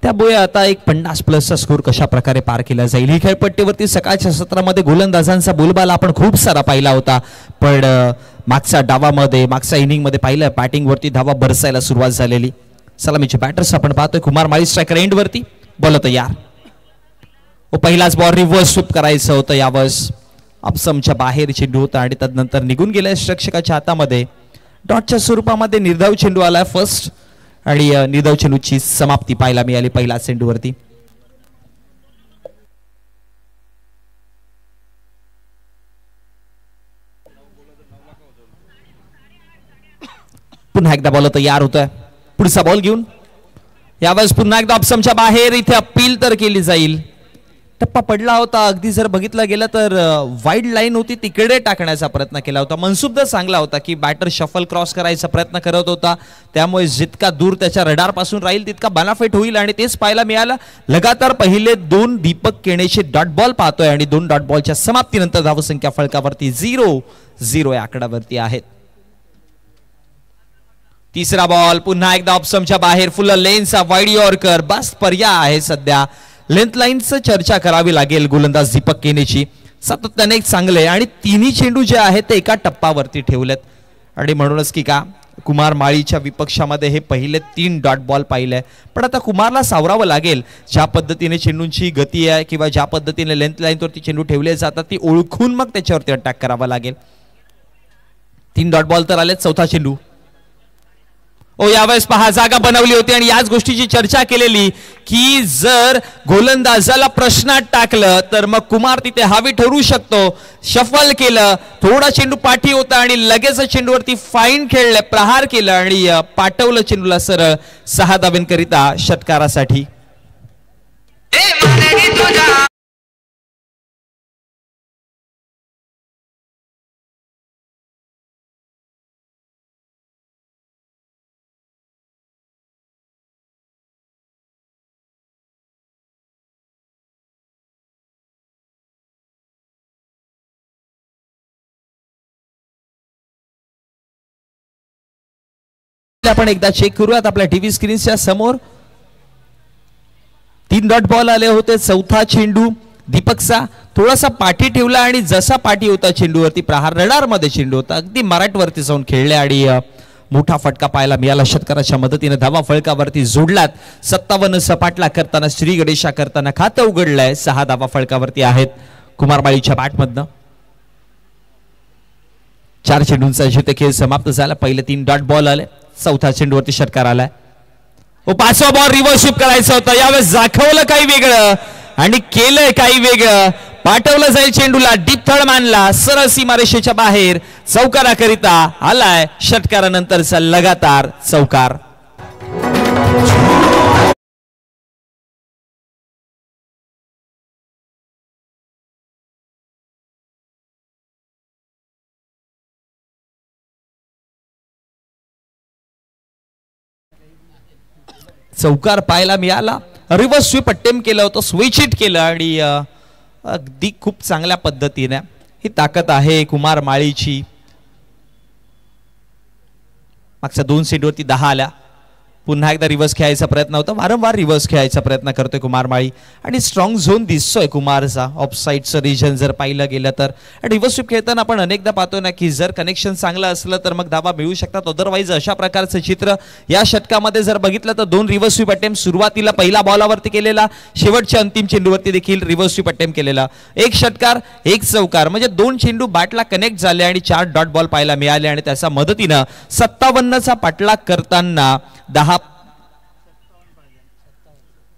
त्यामुळे आता एक 50+ स्कोर कशा प्रकारे पार केला जाईल. ही खेळपट्टीवरती सकाळच्या सत्रामध्ये गोलंदाजांचा बोलबाला आपण खूप सारा पाहिला होता, पण मागच्या डावामध्ये मागच्या इनिंगमध्ये पाहिलं बॅटिंगवरती धावा बरसायला सुरुवात झालेली. सलामीचे बॅटर्स आपण पाहतोय. कुमार माळी स्ट्रायकर एंड वरती बॉल तयार. पहिलाच बॉल रिव्हर्स स्वीप करायचं होतं. यावेळेस अपसमच्या बाहेर चेंडू होता आणि त्यानंतर निघून गेल्या रक्षकाच्या हातामध्ये डॉटच्या स्वरूपामध्ये निर्धाव चेंडू आला फर्स्ट आणि निर्धाव चेंडूची समाप्ती पाहायला मिळाली पहिल्या चेंडूवरती. पुन्हा एकदा बॉल तयार होतोय. पुढचा बॉल घेऊन यावेळेस पुन्हा एकदा ऑप्शनच्या बाहेर. इथे अपील तर केली जाईल. टप्पा पडला होता. अगदी जर बघितलं गेलं तर वाईड लाईन होती तिकडे टाकण्याचा प्रयत्न केला होता. मनसुबदा चांगला होता की बॅटर शफल क्रॉस करायचा प्रयत्न करत होता, त्यामुळे जितका दूर त्याच्या रडार पासून राहील तितका बेनिफिट होईल आणि तेच पाहायला मिळालं. लगातार पहिले 2 दीपक केणेचे डॉट बॉल पाहतोय आणि 2 डॉट बॉलच्या समाप्तीनंतर धावसंख्या फळकावरती 0-0 या आकड्यावरती आहेत. तिसरा बॉल पुन्हा एकदा ऑप्शनच्या बाहेर. फुल लेन्सचा वाईड यॉर्कर बस पर्याय आहे सध्या. लेंथ लाईनचं चर्चा करावी लागेल गोलंदाज दीपक केणेची. सातत्याने एक चांगले आणि तिन्ही चेंडू जे आहेत ते एका टप्पावरती ठेवलेत आणि म्हणूनच की का कुमार माळीच्या विपक्षामध्ये हे पहिले 3 डॉट बॉल पाहिले. पण आता कुमारला सावरावं लागेल. ज्या पद्धतीने चेंडूंची गती आहे किंवा ज्या पद्धतीने लेंथ लाईनवरती चेंडू ठेवले जातात ती ओळखून मग त्याच्यावरती अटॅक करावा लागेल. 3 डॉट बॉल तर आलेत. चौथा चेंडू. यावेळेस पहा जागा बनवली होती आणि याच गोष्टीची चर्चा केलेली की जर गोलंदाजाला प्रश्नात टाकलं तर मग कुमार तिथे हावी ठरू शकतो. शफल केलं, थोडा चेंडू पाठी होता आणि लगेच चेंडूवरती फाईन खेळलं, प्रहार केलं आणि पाठवलं चेंडूला सरळ 6 धावांकरिता षटकारासाठी. आपण एकदा चेक करूयात आपल्या टीव्ही स्क्रीनच्या समोर. 3 डॉट बॉल आले होते. चौथा चेंडू दीपकचा थोडासा पाठी ठेवला आणि जसा पाठी होता चेंडूवरती प्रहार रडार मध्ये चेंडू होता अगदी मराठवरती जाऊन खेळले आणि मोठा फटका पाहायला मिळाला. षटकाराच्या मदतीने धावा फळकावरती जोडलात. 57 सपाटला करताना श्री गणेशा करताना खातं उघडलंय. 6 धावा फळकावरती आहेत कुमारमाळीच्या बॅटमधनं. 4 चेंडूंचा जिथे खेळ समाप्त झाला. पहिले 3 डॉट बॉल आले. चौथा चेंडूवरती षटकार आलाय. 5वा बॉल रिव्हर्स स्वीप करायचा होता. यावेळेस दाखवलं काही वेगळं आणि केलंय काही वेगळं. पाठवलं जाईल चेंडूला. डीप थर्ड मानला. सरळ सीमारेषेच्या बाहेर चौकाराकरिता आलाय. षटकारानंतरचा लगातार चौकार. चौकार पाहायला मिळाला. रिव्हर्स स्वीप अटेम्प्ट केलं होतं, स्विच हिट केलं आणि अगदी खूप चांगल्या पद्धतीने ही ताकद आहे कुमार माळीची. मागच्या 2 सेटवरती 10 आल्या. पुन्हा एकदा रिव्हर्स खेळायचा प्रयत्न होता, वारंवार रिव्हर्स खेळायचा प्रयत्न करतोय कुमार माळी आणि स्ट्रॉंग झोन दिसतोय कुमारचा. ऑफ साईडचं रिजन जर पाहिलं गेलं तर रिव्हर्स स्वीप खेळताना आपण अनेकदा पाहतो ना की जर कनेक्शन चांगलं असलं तर मग धावा मिळू शकतात. अदरवाईज अशा प्रकारचं चित्र या षटकामध्ये जर बघितलं तर 2 रिव्हर्स स्वीप अटेम्प्ट सुरुवातीला पहिला बॉलावरती केलेला, शेवटच्या अंतिम चेंडूवरती देखील रिव्हर्स स्वीप अटेम्प्ट केलेला. 1 षटकार 1 चौकार म्हणजे 2 चेंडू बॅटला कनेक्ट झाले आणि 4 डॉट बॉल पाहायला मिळाले आणि त्याच्या मदतीनं 57चा पाठलाग करताना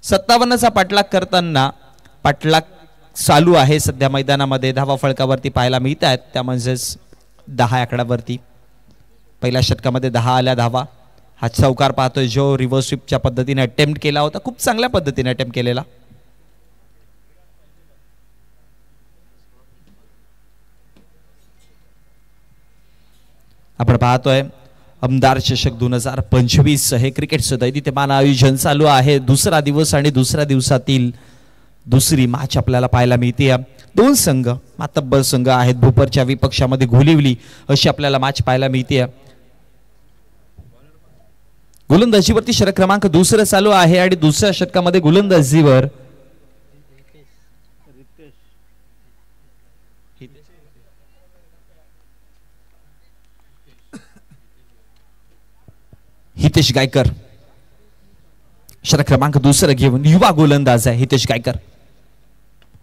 57चा पाठलाग करताना पाठलाग चालू आहे सध्या मैदानामध्ये. धावा फळकावरती पाहायला मिळत आहेत, त्या म्हणजेच 10 आकड्यावरती. पहिल्या षटकामध्ये 10 आल्या धावा. हा चौकार पाहतोय जो रिव्हर्स स्वीपच्या पद्धतीने अटेम्प्ट केला होता, खूप चांगल्या पद्धतीने अटेम्प्ट केलेला. आपण पाहतोय आमदार चषक 2025 हे क्रिकेटचं दैदिप्यमान आयोजन चालू आहे. दुसरा दिवस आणि दुसऱ्या दिवसातील दुसरी मॅच आपल्याला पाहायला मिळते. 2 संघ मातब्बर संघ आहेत. भोपरच्या विपक्षामध्ये घोलिवली अशी आपल्याला मॅच पाहायला मिळते. गोलंदाजीवरती षटक क्रमांक 2 चालू आहे आणि दुसऱ्या षटकामध्ये गोलंदाजीवर हितेश गायकर षटक क्रमांक 2 घेऊन युवा गोलंदाज आहे हितेश गायकर.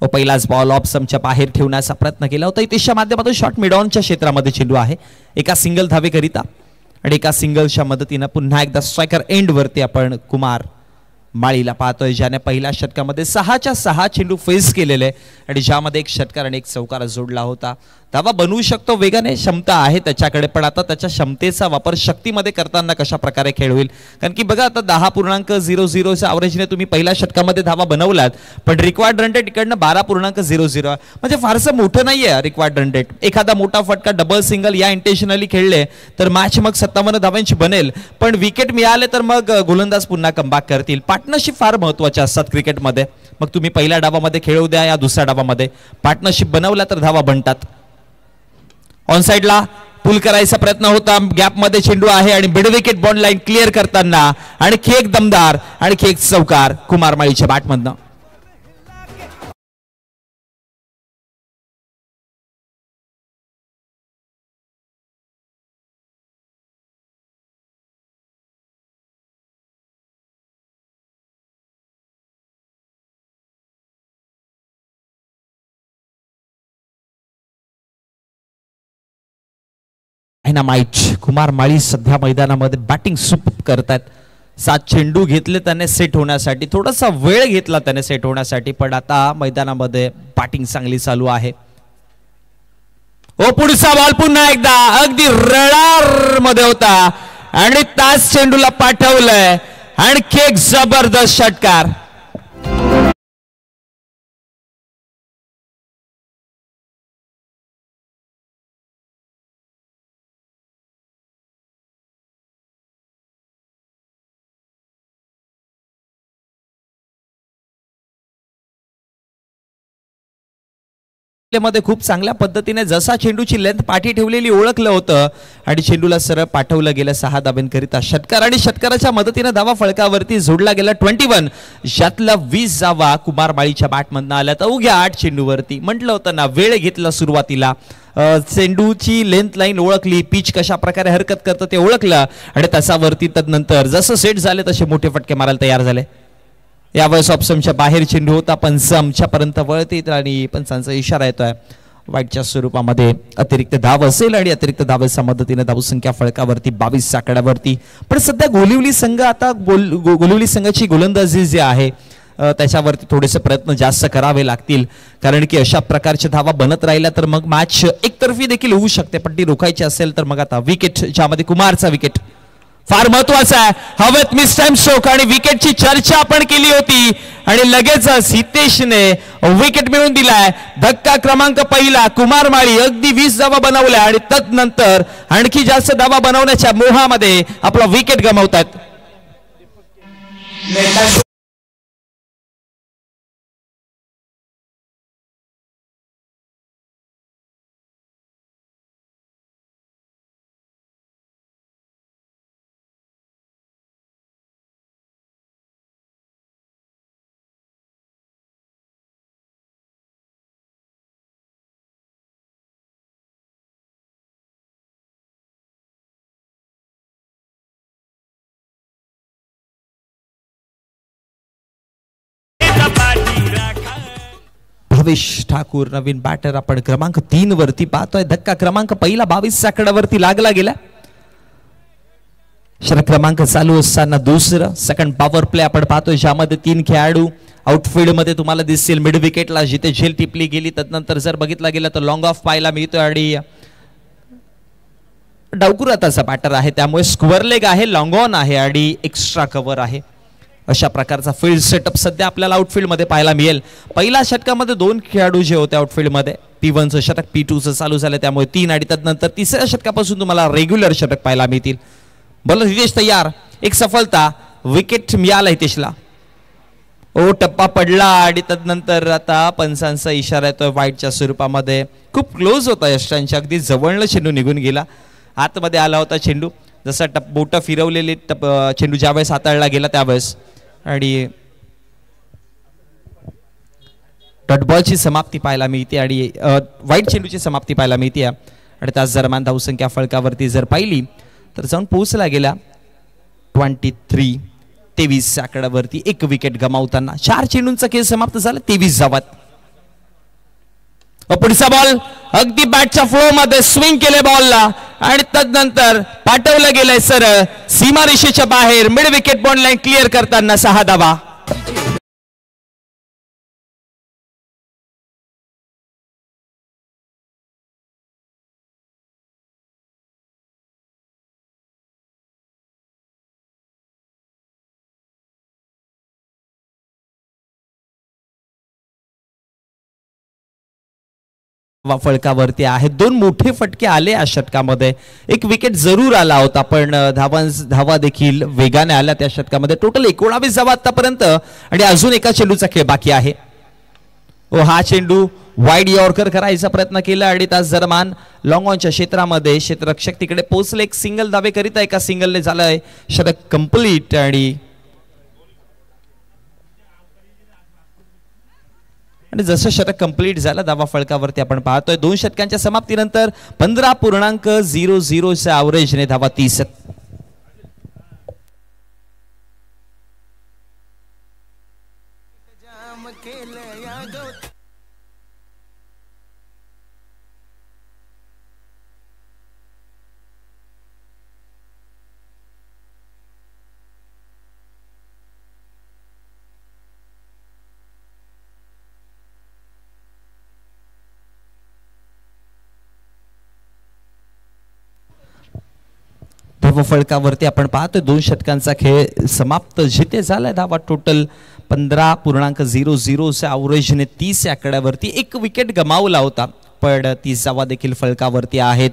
व पहिलाच बॉल ऑफ स्टंपच्या बाहेर ठेवण्याचा प्रयत्न केला होता. हितेशच्या माध्यमातून शॉर्ट मिड ऑनच्या क्षेत्रामध्ये चेंडू आहे. एका सिंगल धावेकरिता आणि एका सिंगलच्या मदतीनं पुन्हा एकदा स्ट्रायकर एंड वरती आपण कुमार माळीला पाहतोय, ज्याने पहिल्या षटकामध्ये 6च्या 6 चेंडू फेस केलेले आणि ज्यामध्ये 1 षटकार आणि 1 चौकार जोडला होता. धावा बनवू शकतो, वेगाने क्षमता आहे त्याच्याकडे, पण आता त्याच्या क्षमतेचा वापर शक्तीमध्ये करताना कशा प्रकारे खेळ होईल. कारण की बघा आता 10.00च्या ॲव्हरेजने तुम्ही पहिल्या षटकामध्ये धावा बनवलात, पण रिक्वायर्ड रन रेट इकडनं 12.00 म्हणजे फारसं मोठं नाहीये रिक्वायर्ड रन रेट. एखादा मोठा फटका डबल सिंगल या इंटेन्शनली खेळले तर मॅच मग 57 धावांची बनेल, पण विकेट मिळाले तर मग गोलंदाज पुन्हा कमबॅक करतील. पार्टनरशिप फार महत्वाचे असतात क्रिकेटमध्ये. मग तुम्ही पहिल्या डावामध्ये खेळू द्या या दुसऱ्या डावामध्ये पार्टनरशिप बनवला तर धावा बनतात. ऑन साइडला पुल करायचा प्रयत्न होता, गॅप मध्ये चेंडू आहे आणि mid wicket bond line clear करताना आणखी एक दमदार आणखी एक चौकार कुमार माळीच्या बॅटमधनं. डायनामाइट कुमार माळी सध्या मैदानामध्ये बॅटिंग सुपर करतात. 7 चेंडू घेतले त्याने सेट होण्यासाठी, थोडासा वेळ घेतला त्याने सेट होण्यासाठी, पण आता मैदानामध्ये बॅटिंग चांगली चालू आहे. ओ पुढचा बॉल पुन्हा एकदा अगदी रडार मध्ये होता आणि तास चेंडूला पाठवलंय. आणखी एक जबरदस्त षटकार. मध्ये खूप चांगल्या पद्धतीने जसा चेंडूची लेंथ पाठी ठेवलेली ओळखलं होतं आणि चेंडूला सरळ पाठवलं गेलं 6 धाब्यांकरिता. षटकार आणि षटकाराच्या मदतीने धावा फळकावरती जोडला गेला 21. यातला 20 धावा कुमार माळीच्या बॅटमधनं आल्या. तर उग्या 8 चेंडूवरती म्हटलं होतं ना, वेळ घेतला सुरुवातीला, चेंडूची लेंथ लाईन ओळखली, पिच कशा प्रकारे हरकत करतं ते ओळखलं आणि त्याच्यावरती तदनंतर जसं सेट झाले तसे मोठे फटके मारायला तयार झाले. यावेळेस ऑप्शनच्या बाहेर चेंडू होता, पंचांच्या पर्यंत वळते आणि पंचांचा इशारा येतोय वाईटच्या स्वरूपामध्ये अतिरिक्त धाव असेल आणि अतिरिक्त धावेच्या मदतीने धावसंख्या फळकावरती 22 आकड्यावरती. पण सध्या गोलिवली संघ आता गोलिवली संघाची गोलंदाजी जी आहे त्याच्यावरती थोडेसे प्रयत्न जास्त करावे लागतील, कारण की अशा प्रकारच्या धावा बनत राहिल्या तर मग मॅच एकतर्फी देखील होऊ शकते. पण ती रोखायची असेल तर मग आता विकेट, ज्यामध्ये कुमारचा विकेट फार महत्वाचा आहे. हवेत मिस टाइम स्ट्रोक आणि विकेटची चर्चा आपण केली होती आणि लगेचच हितेशने विकेट मिळवून दिलाय. धक्का क्रमांक पहिला, कुमार माळी अगदी 20 धावा बनवल्या आणि तदनंतर आणखी जास्त धावा बनवण्याच्या मोहामध्ये आपला विकेट गमावतात. भावेश ठाकूर नवीन बॅटर आपण क्रमांक 3 वरती पाहतोय. धक्का क्रमांक पहिला 22 आकड्यावरती लागला गेला. षटक क्रमांक चालू असताना दुसरं सेकंड पॉवर प्ले आपण पाहतोय, ज्यामध्ये 3 खेळाडू आउटफील्ड मध्ये तुम्हाला दिसतील. मिड विकेटला जिथे झेल टिपली गेली, त्यानंतर जर बघितला गेला तर लॉंग ऑफ पाहायला मिळतोय आणि डावकुराताचा बॅटर आहे, त्यामुळे स्क्वेअर लेग आहे, लॉंग ऑन आहे आणि एक्स्ट्रा कव्हर आहे. अशा प्रकारचा फील्ड सेटअप सध्या आपल्याला आउटफील्ड मध्ये पाहायला मिळेल. पहिल्या षटकामध्ये 2 खेळाडू जे होते आउटफील्ड मध्ये, P1चं षटक P2चं चालू झालं, त्यामुळे 3 आणि त्यानंतर तिसऱ्या षटकापासून तुम्हाला रेग्युलर षटक पाहायला मिळतील. बॉलर हितेश तयार, एक सफलता, विकेट मिळाला हितेशला. टप्पा पडला आणि त्यानंतर आता पंचांचा इशारा येतोय वाईटच्या स्वरूपामध्ये. खूप क्लोज होता यष्टांच्या, अगदी जवळनं चेंडू निघून गेला, आतमध्ये आला होता चेंडू. जसा बोट फिरवलेली चेंडू ज्यावेळेस हाताळला गेला त्यावेळेस, आणि डॉट बॉलची समाप्ती पाहायला मिळते आणि वाईट चेंडूची समाप्ती पाहायला मिळते. आणि त्याच दरम्यान धावसंख्या फलकावरती जर पाहिली तर जाऊन पोहोचला गेला 23 आकड्यावरती. 1 विकेट गमावताना 4 चेंडूंचा खेळ समाप्त झाला, 23 धावात. पुढचा बॉल अगदी बॅटच्या फ्लो मध्ये स्विंग केले बॉलला आणि तदनंतर पाठवलं गेलंय सरळ सीमारेषेच्या बाहेर. Mid wicket bond line clear करताना 6 धावा. फलकावरती आहेत. 2 मोठे फटके आले या षटकामध्ये. 1 विकेट जरूर आला होता, पण धावा देखील वेगाने आल्या त्या षटकामध्ये. टोटल 19 धावा आतापर्यंत आणि अजून एका चेंडूचा खेळ बाकी आहे. हा चेंडू वाईड यॉर्कर करायचा प्रयत्न केला आणि त्याच दरम्यान लॉंग ऑनच्या क्षेत्रामध्ये क्षेत्ररक्षक तिकडे पोहोचले. 1 सिंगल धावे करीता एका सिंगलने झालंय षटक कंप्लीट. आणि जसं षटक कंप्लीट झालं धावा फलकावरती आपण पाहतोय 2 षटकांच्या समाप्तीनंतर 15.00 च्या ॲव्हरेजने धावा 30. फलकावरती आपण पाहतोय 2 षटकांचा खेळ समाप्त जिथे झालाय. धावा टोटल 15.00 च्या ॲव्हरेजने 30 आकड्यावरती. 1 विकेट गमावला होता, पण 30 धावा देखील फलकावरती आहेत.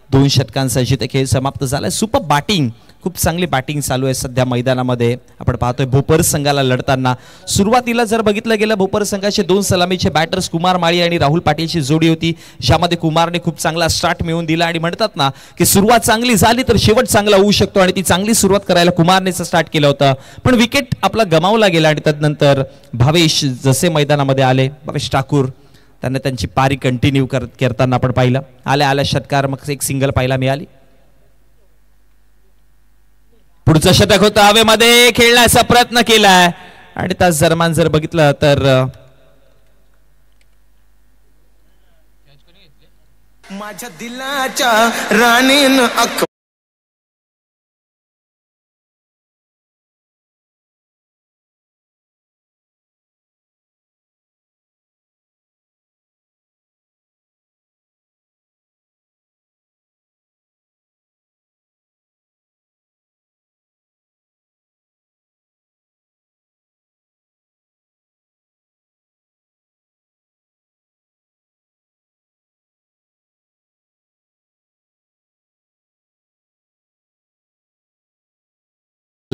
2 षटकांचा जिथे खेळ समाप्त झालाय. सुपर बॅटिंग, खूप चांगली बॅटिंग चालू आहे सध्या मैदानामध्ये. आपण पाहतोय भोपर संघाला लढताना सुरुवातीला जर बघितलं गेलं भोपर संघाचे 2 सलामीचे बॅटर्स कुमार माळी आणि राहुल पाटीलची जोडी होती, ज्यामध्ये कुमारने खूप चांगला स्टार्ट मिळवून दिला. आणि म्हणतात ना की सुरुवात चांगली झाली तर शेवट चांगला होऊ शकतो, आणि ती चांगली सुरुवात करायला कुमारनेच स्टार्ट केलं होतं, पण विकेट आपला गमावला गेला. आणि त्यानंतर भावेश जसे मैदानामध्ये आले, भावेश ठाकूर त्यांना त्यांची पारी कंटिन्यू करताना आपण पाहिलं. आल्या षटकार मग 1 सिंगल पाहायला मिळाली. पुढचं षटक होतं हवेमध्ये, खेळण्याचा प्रयत्न केलाय आणि त्याच दरम्यान जर बघितलं तर माझ्या दिलाच्या राणीनं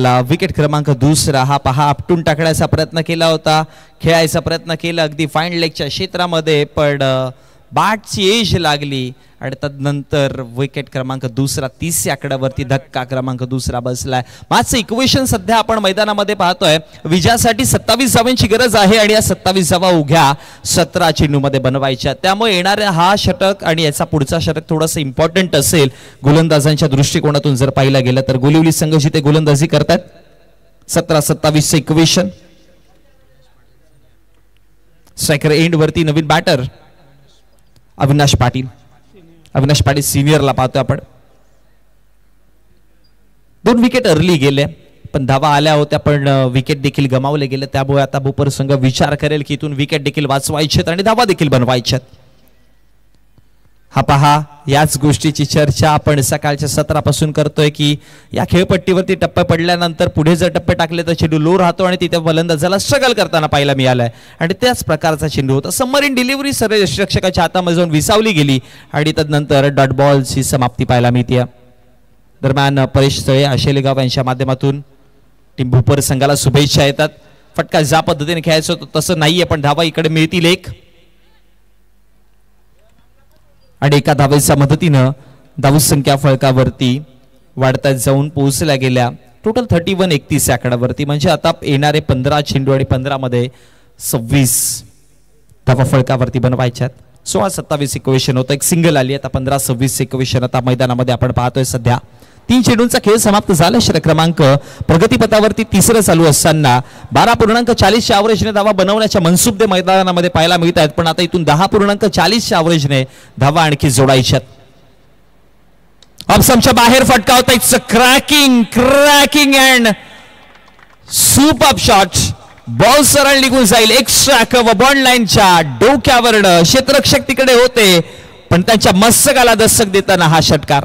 आपला विकेट क्रमांक दुसरा. हा पहा आपटून टाकण्याचा प्रयत्न केला होता, खेळायचा प्रयत्न केला अगदी फाईन लेगच्या क्षेत्रामध्ये, पण बॅटची एज लागली आणि तदनंतर विकेट क्रमांक दुसरा. 30 आकड्यावरती धक्का क्रमांक दुसरा बसलाय. माझं इक्वेशन सध्या आपण मैदानामध्ये पाहतोय, विजयासाठी 27 धावांची गरज आहे आणि या 27 धावा उघ्या 17 चेंडूमध्ये बनवायच्या. त्यामुळे येणारा हा षटक आणि याचा पुढचा षटक थोडंसं इम्पॉर्टंट असेल गोलंदाजांच्या दृष्टिकोनातून जर पाहिलं गेलं तर. गोलिवली संघ जिथे गोलंदाजी करतात 17-27 इक्वेशन. स्ट्रायकर एंड वरती नवीन बॅटर अविनाश पाटील. अविनाश पाटील सिनियरला पाहतोय आपण. 2 विकेट अर्ली गेले, पण धावा आल्या होत्या, पण विकेट देखील गमावले गेले. त्यामुळे आता भोपर संघ विचार करेल की इथून विकेट देखील वाचवायचेत आणि धावा देखील बनवायच्यात. हा पहा, याच गोष्टीची चर्चा आपण सकाळच्या सत्रापासून करतोय की या खेळपट्टीवरती टप्पे पडल्यानंतर पुढे जर टप्पे टाकले तर चेंडू लो राहतो आणि तिथे फलंदाजाला स्ट्रगल करताना पाहायला मिळालाय आणि त्याच प्रकारचा चेंडू होता. सबमरीन डिलिव्हरी सर्व यष्टिरक्षकाच्या हातामध्ये जाऊन विसावली गेली आणि तदनंतर डॉट बॉलची समाप्ती पाहायला मिळते. दरम्यान परेश तळे, आशेलेगाव यांच्या माध्यमातून टीम भोपर संघाला शुभेच्छा येतात. फटका ज्या पद्धतीने खेळायचं होतं तसं नाहीये, पण धावा इकडे मिळतील एक आणि एका धावेच्या मदतीनं धावसंख्या फळकावरती वाढतात जाऊन पोहोचल्या गेल्या टोटल 31-31 आकड्यावरती. म्हणजे आता येणारे 15 चेंडू आणि 15 मध्ये 26 धावा फळकावरती बनवायच्यात. 16-27 इक्वेशन होतं, एक सिंगल आली. आता 15-26 इक्वेशन आता मैदानामध्ये आपण पाहतोय. सध्या 3 चेंडूंचा खेळ समाप्त झाला. षटक क्रमांक प्रगतीपथावरती तिसरं चालू असताना 12.40च्या ॲव्हरेजने धावा बनवण्याच्या मनसुबे मैदानामध्ये पाहायला मिळत आहेत, पण आता इथून 10.40च्या ॲव्हरेजने धावा आणखी जोडायच्यात. ऑप्शनच्या बाहेर फटका होता. It's a cracking and super shot. Ball सरळ निघून जाईल. एक्स्ट्रा कव्ह बॉन्ड लाईनच्या डोक्यावरनं क्षेत्ररक्षक तिकडे होते, पण त्यांच्या मस्तकाला दस्तक देताना हा षटकार.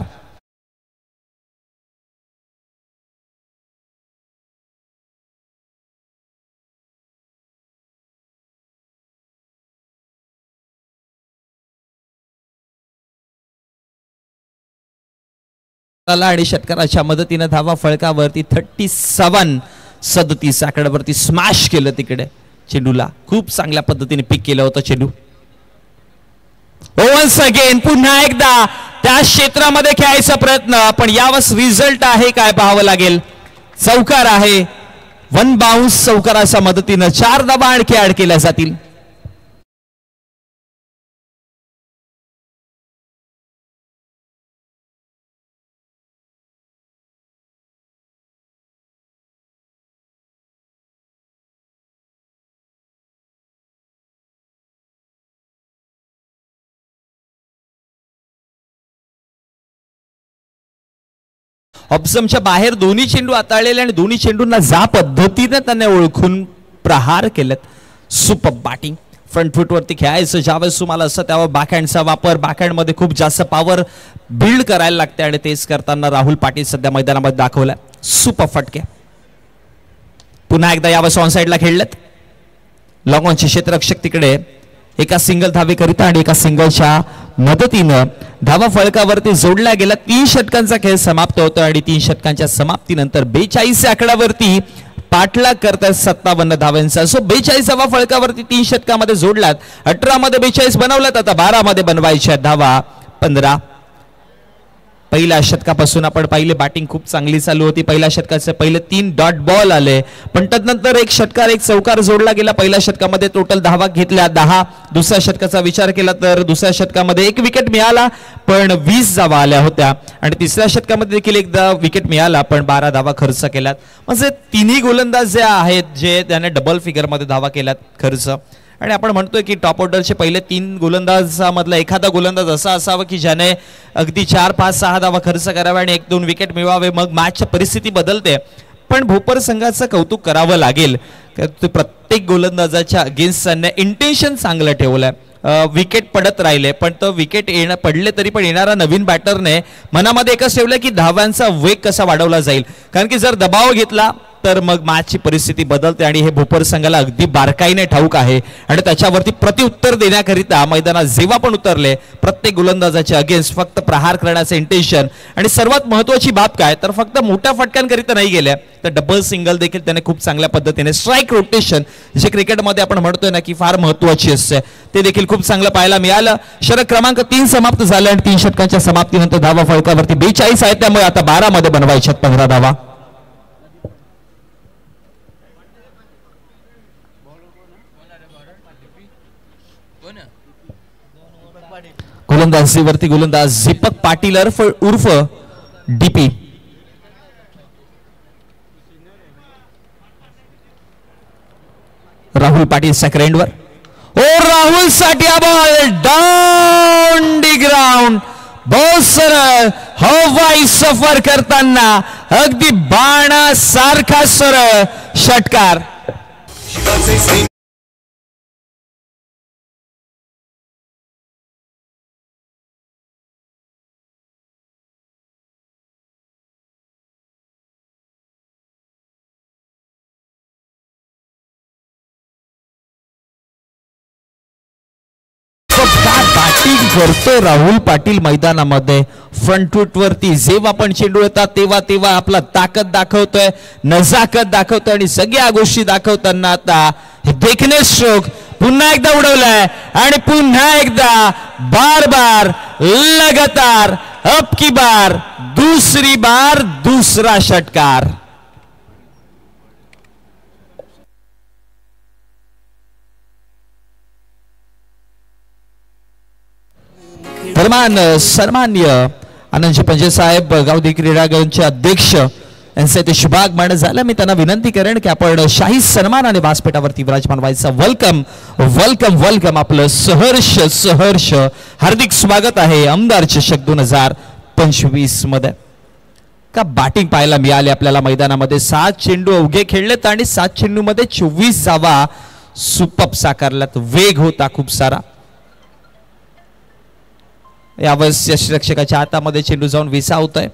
आणि षटकाराच्या मदतीने धावा फळकावरती 37 आकड्यावरती स्मॅश केलं. तिकडे चेंडूला खूप चांगल्या पद्धतीने पिक केलं होतं चेंडू. वन्स अगेन पुन्हा एकदा त्या क्षेत्रामध्ये खेळायचा प्रयत्न, पण यावर रिझल्ट आहे काय पाहावं लागेल. चौकार आहे, 1 बाउन्स. चौकाराच्या मदतीने 4 धावा आणखी ऍड केल्या जातील. ऑप्शनच्या बाहेर दोन्ही चेंडू हाताळलेले आणि दोन्ही चेंडूंना ज्या पद्धतीने त्यांनी ओळखून प्रहार केलेत. Super batting. फ्रंट फुटवरती खेळायचं ज्यावेळेस तुम्हाला असं त्यावर बॅकहँडचा वापर, बॅकहँडमध्ये खूप जास्त पॉवर बिल्ड करायला लागते आणि तेच करताना राहुल पाटील सध्या मैदानामध्ये दाखवलाय. सुपर फटके. पुन्हा एकदा यावेळेस ऑन साईडला खेळलेत. लॉंग ऑनचे क्षेत्ररक्षक तिकडे एका सिंगल धावेकरिता आणि एका सिंगलच्या मदतीनं धावा फळकावरती जोडला गेला. 3 षटकांचा खेळ समाप्त होतो आणि 3 षटकांच्या समाप्तीनंतर 42 आकड्यावरती पाठलाग करतात 57 धावांचा. सो 42 धावा फळकावरती 3 षटकामध्ये जोडलात. 18 मध्ये 42 बनवल्यात, आता 12 मध्ये बनवायच्या धावा 15. पहिल्या षटकापासून आपण पाहिले बॅटिंग खूप चांगली चालू होती. पहिल्या षटकाचे पहिले 3 डॉट बॉल आले, पण तदनंतर एक षटकार एक चौकार जोडला गेला. पहिल्या षटकामध्ये टोटल धावा घेतल्या 10. दुसऱ्या षटकाचा विचार केला तर दुसऱ्या षटकामध्ये 1 विकेट मिळाला, पण 20 धावा आल्या होत्या आणि तिसऱ्या षटकामध्ये देखील एकदा विकेट मिळाला, पण 12 धावा खर्च केल्यात. म्हणजे तिन्ही गोलंदाज जे आहेत जे त्याने डबल फिगरमध्ये धावा केल्यात खर्च. आणि आपण म्हणतोय की टॉप ऑर्डरचे पहिले 3 गोलंदाजामधला एखादा गोलंदाज असा असावा की ज्याने अगदी 4, 5, 6 धावा खर्च करावे आणि 1-2 विकेट मिळवावे, मग मॅचची परिस्थिती बदलते. पण भोपर संघाचं कौतुक करावं लागेल, प्रत्येक गोलंदाजाच्या अगेन्स्ट त्यांनी इंटेन्शन चांगलं ठेवलंय. विकेट पडत राहिले, पण तो विकेट पडले तरी पण येणारा नवीन बॅटरने मनामध्ये एकच ठेवलं की धावांचा वेग कसा वाढवला जाईल. कारण की जर दबाव घेतला तर मग मॅचची परिस्थिती बदलते आणि हे भोपर संघाला अगदी बारकाईने ठाऊक आहे आणि त्याच्यावरती प्रत्युत्तर देण्याकरिता मैदानात जेव्हा पण उतरले प्रत्येक गोलंदाजाच्या अगेन्स्ट फक्त प्रहार करण्याचे इंटेन्शन आणि सर्वात महत्वाची बाब काय तर फक्त मोठ्या फटक्यांकरिता नाही गेल्या तर डबल सिंगल देखील त्याने खूप चांगल्या पद्धतीने स्ट्राईक रोटेशन जे क्रिकेटमध्ये आपण म्हणतोय ना की फार महत्वाची असते ते देखील खूप चांगलं पाहायला मिळालं. षटक क्रमांक 3 समाप्त झाले आणि 3 षटकांच्या समाप्तीनंतर धावा फलकावरती 42 आहेत त्यामुळे आता 12 मध्ये बनवायच्यात 15 धावा. गोलंदाजीवरती गोलंदाज दीपक पाटील उर्फ डीपी. राहुल पाटील सेकंडवर. ओ राहुल साठी बॉल डाऊन दी ग्राउंड. बहुत सरळ हवाई सफर करताना अगदी बाणासारखा सरळ षटकार. बॅटिंग करतो राहुल पाटील मैदानामध्ये फ्रंट फूट वरती जेव्हा पण चेंडू येतात तेव्हा तेव्हा आपला ताकद दाखवतोय नजाकत दाखवतोय आणि सगळ्या गोष्टी दाखवताना आता हे देखणे स्ट्रोक पुन्हा एकदा उडवलाय आणि पुन्हा एकदा बार बार लगातार अब की बार दूसरी बार दूसरा षटकार. सन्मान्य आनंदजी पंजे साहेब गावठी क्रीडागृहाचे अध्यक्ष यांचे ते शुभागमन झालं. मी त्यांना विनंती करेन की आपण शाही सन्मान आणि व्यासपीठावरती विराजमान व्हायचं. Welcome welcome welcome. आपलं सहर्ष सहर्ष हार्दिक स्वागत आहे आमदार चषक 2025 मध्ये. का बॅटिंग पाहायला मिळाली आपल्याला मैदानामध्ये. 7 चेंडू अवघे खेळलेत आणि 7 चेंडू मध्ये 24 धावा सुपर्ब साकारल्यात. वेग होता खूप सारा. यावेळेस यष्टिरक्षकाच्या हातामध्ये चेंडू जाऊन विसावतोय.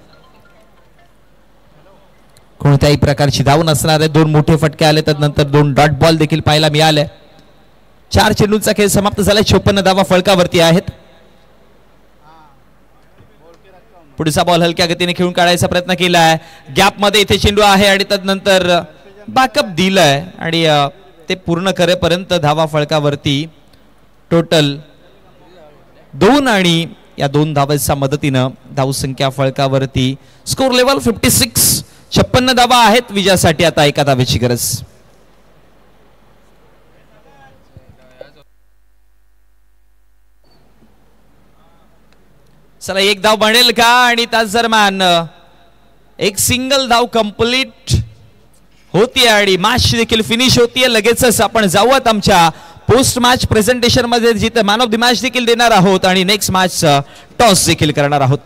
कोणत्याही प्रकारची धाव नसणारे 2 मोठे फटके आले त्यानंतर 2 डॉट बॉल देखील पाहायला मिळाले. 4 चेंडूंचा खेळ समाप्त झाला. 56 धावा फलकावरती आहेत. पुढचा बॉल हलक्या गतीने खेळून काढायचा प्रयत्न केलाय. गॅप मध्ये इथे चेंडू आहे आणि त्यानंतर बॅकअप दिलाय आणि ते पूर्ण करेपर्यंत धावा फलकावरती टोटल 2 आणि या 2 धावांच्या मदतीनं धावसंख्या फलकावरती स्कोर लेवल 56. 56 धावा आहेत. विजयासाठी आता 1 धावेची गरज. चला 1 धाव बनेल का आणि त्याच दरम्यान एक सिंगल धाव कंप्लीट होती आणि मॅच देखील फिनिश होतीये. लगेचच आपण जाऊयात आमच्या पोस्ट मॅच प्रेझेंटेशन मध्ये जिथे मॅन ऑफ द मॅच देखील देणार आहोत आणि नेक्स्ट मॅच टॉस देखील करणार आहोत.